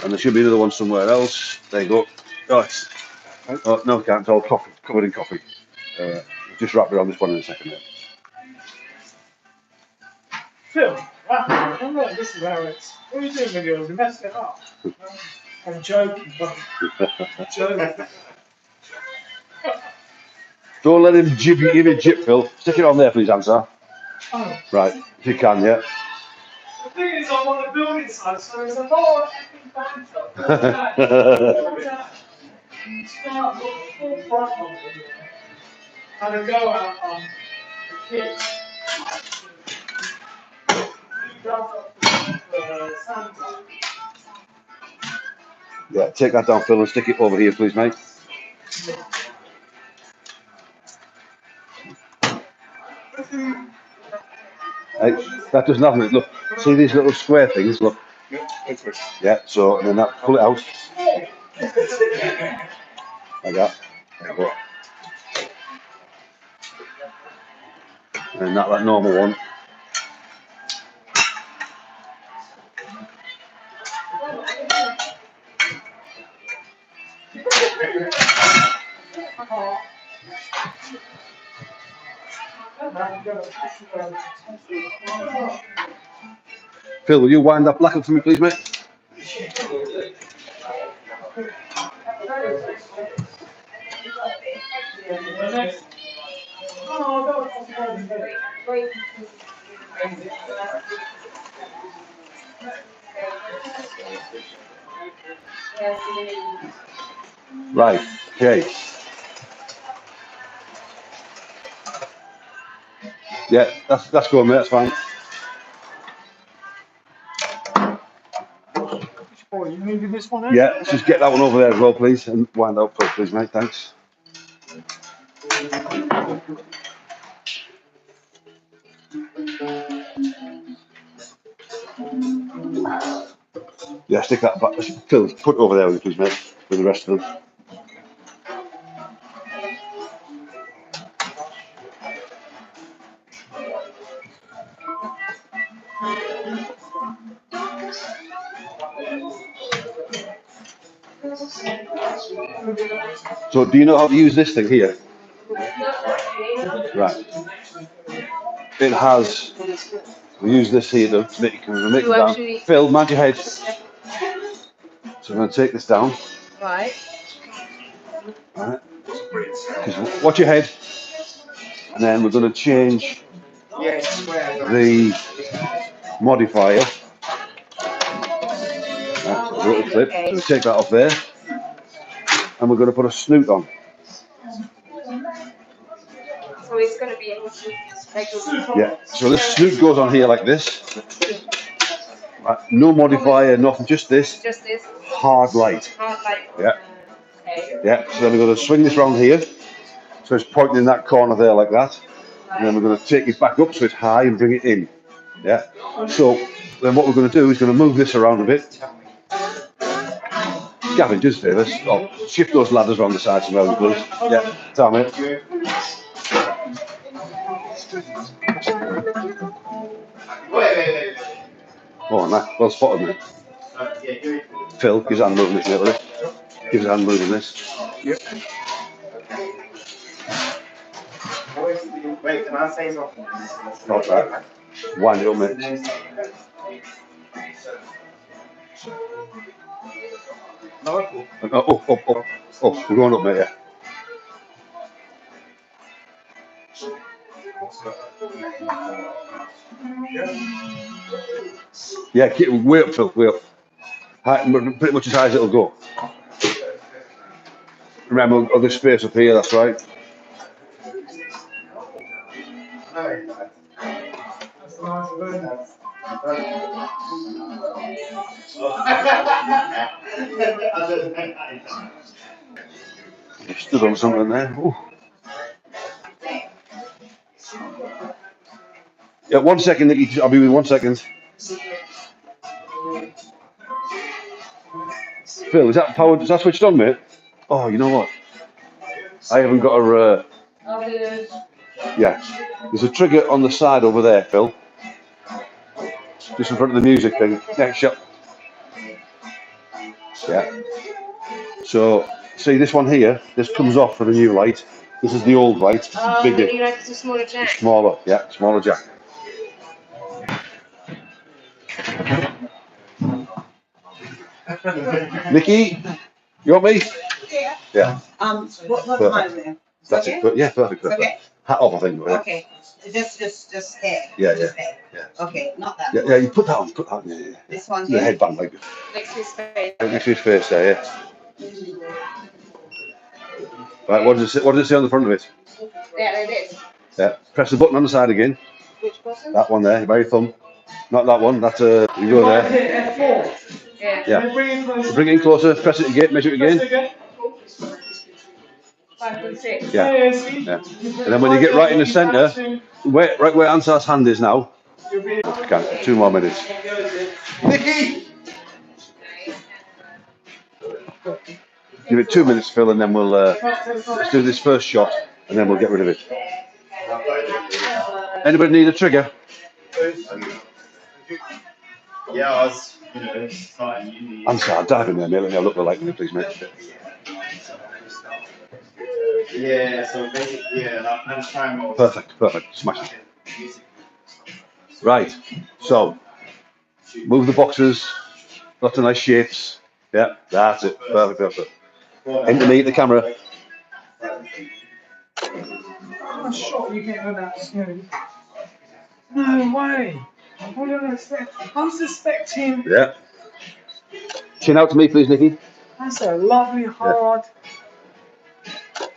and there should be another one somewhere else. There you go. Oh, no, can't. It's all coffee, covered in coffee. Just wrap around this one in a second. Phil, look, this is how it's. What are you doing with yours? You messed it up. I'm joking, but joking. Don't let him give you jip, Phil. Stick it on there, please, Ansar. Oh. Right, if you can, yeah. The thing is, I'm on the building site, so there's a lot of effing banter. Start with full front on it. And a go out on the kids. Yeah, take that down, Phil, and stick it over here, please, mate. Hey, that does nothing. Look, see these little square things? Look. Yeah, so, and then that, pull it out. Like that. There you go. And that normal one. Phil, will you wind that black up for me, please, mate? Right, okay. Yeah, that's good, mate, that's fine. Oh, you moving this one out? Yeah, just get that one over there as well, please, and wind up, please, mate, thanks. Yeah, stick that back. Phil, put it over there, please, mate, with the rest of them. So, do you know how to use this thing here? Right. It has. We use this here to make it down. Phil, mind your head. So I'm going to take this down. Right. Right. Just watch your head, and then we're going to change the modifier. Right, so a little clip. So we take that off there, and we're going to put a snoot on. So it's going to be like Yeah. So this snoot goes on here like this. Right. No modifier, nothing. Just this. just this Hard light. hard light. Yeah. Okay. Yeah. So then we're going to swing this round here. So it's pointing in that corner there like that. And then we're going to take it back up so it's high and bring it in. Yeah. So then what we're going to do is going to move this around a bit. Gavin, just do this. Oh, shift those ladders around the sides as well, please. Yeah. Damn it. Oh, nice. Well spotted, mate. Phil, give his hand moving this, mate. Give his hand moving this. Yep. Wait, can I say something? Not that. Wind it up, mate. No. Oh, we're going up, mate, yeah. Yeah, keep, way up, Phil, way up. Pretty much as high as it'll go. Remember, other space up here, that's right. That's a nice bird. You stood on something there. Ooh. Yeah, 1 second, Nicky. I'll be with 1 second. Phil, is that powered? Is that switched on, mate? Oh, you know what? I haven't got a. Yeah, there's a trigger on the side over there, Phil. Just in front of the music thing. Next shot. Yeah. So, see this one here. This comes off for the new light. This is the old light. Oh, Bigger. you like it's a smaller jack? Smaller, yeah, smaller jack. Nicky, you want me? Yeah. Yeah. What time there? That's it. But yeah, perfect. Okay. Hat off, I think. Yeah. Okay. Just hair. Yeah, Just yeah. hair. Yeah. Okay, not that. Yeah, you put that on. Put that on. Yeah. This one The here. headband, like Next to his face. next to his face there. Yeah. Right. What does it say on the front of it? Yeah, it is. Yeah. Press the button on the side again. Which button? That one there. By your thumb. Not that one. That's you go there. F4. Yeah. Yeah. Bring it closer. Bring it in closer. Press it again. Measure it Press again. it again. 5.6. Yeah. See? Yeah. And then when you get right in the centre, right where Ansar's hand is now. Okay, 2 more minutes. Nicky! Give it 2 minutes, Phil, and then we'll let's do this first shot, and then we'll get rid of it. Anybody need a trigger? Yeah, I was, starting uni. Ansar, dive in there, mate. Let me have a look at the light, please, mate. Yeah, so basically, I'm trying more. Perfect. Smash it. Right. So, move the boxes. Lots of nice shapes. Yeah, that's it. Perfect. Into me, the camera. I'm shocked you can't go that smooth. No way. I'm suspecting. Yeah. Chin out to me, please, Nicky. That's a lovely hard.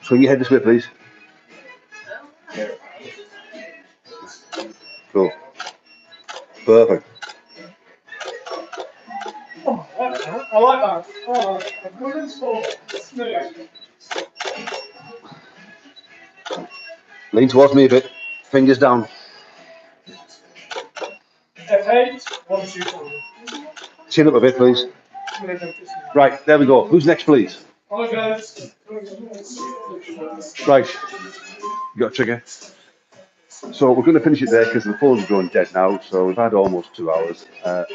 Swing your head this way, please. Cool. Perfect. Oh, I like that. Oh, a good spot. Smooth. Lean towards me a bit. Fingers down. F8, 1, 2, 4. Chin up a bit, please. Right, there we go. Who's next, please? Hi guys. Right. You got a trigger? So we're going to finish it there because the phone's going dead now. So we've had almost 2 hours.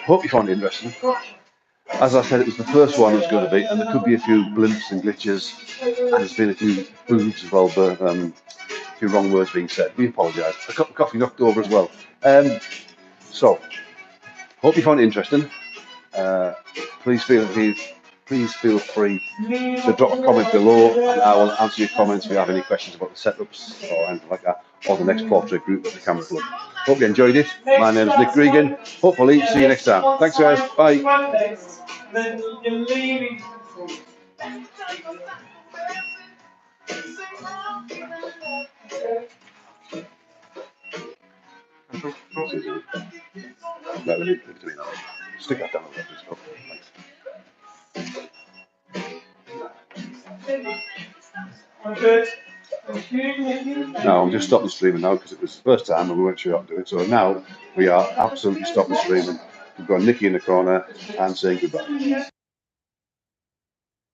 Hope you found it interesting. As I said, it was the first one it was going to be, and there could be a few blimps and glitches, and there's been a few boobs as well, but a few wrong words being said. We apologise. A cup of coffee knocked over as well. So, hope you found it interesting. Please feel free to drop a comment below, and I will answer your comments if you have any questions about the setups or anything like that, or the next portrait group at the Camera Club. Hope you enjoyed it. My name is Nick Gregan. Hopefully, see you next time. Thanks, guys. Bye. Then you're leaving. Stick that down a little bit. Thanks. I'm good. Thank you. Now I'm just stopping streaming now because it was the first time and we weren't sure how to do it. So now we are absolutely stopping streaming. We've got Nicky in the corner and saying goodbye.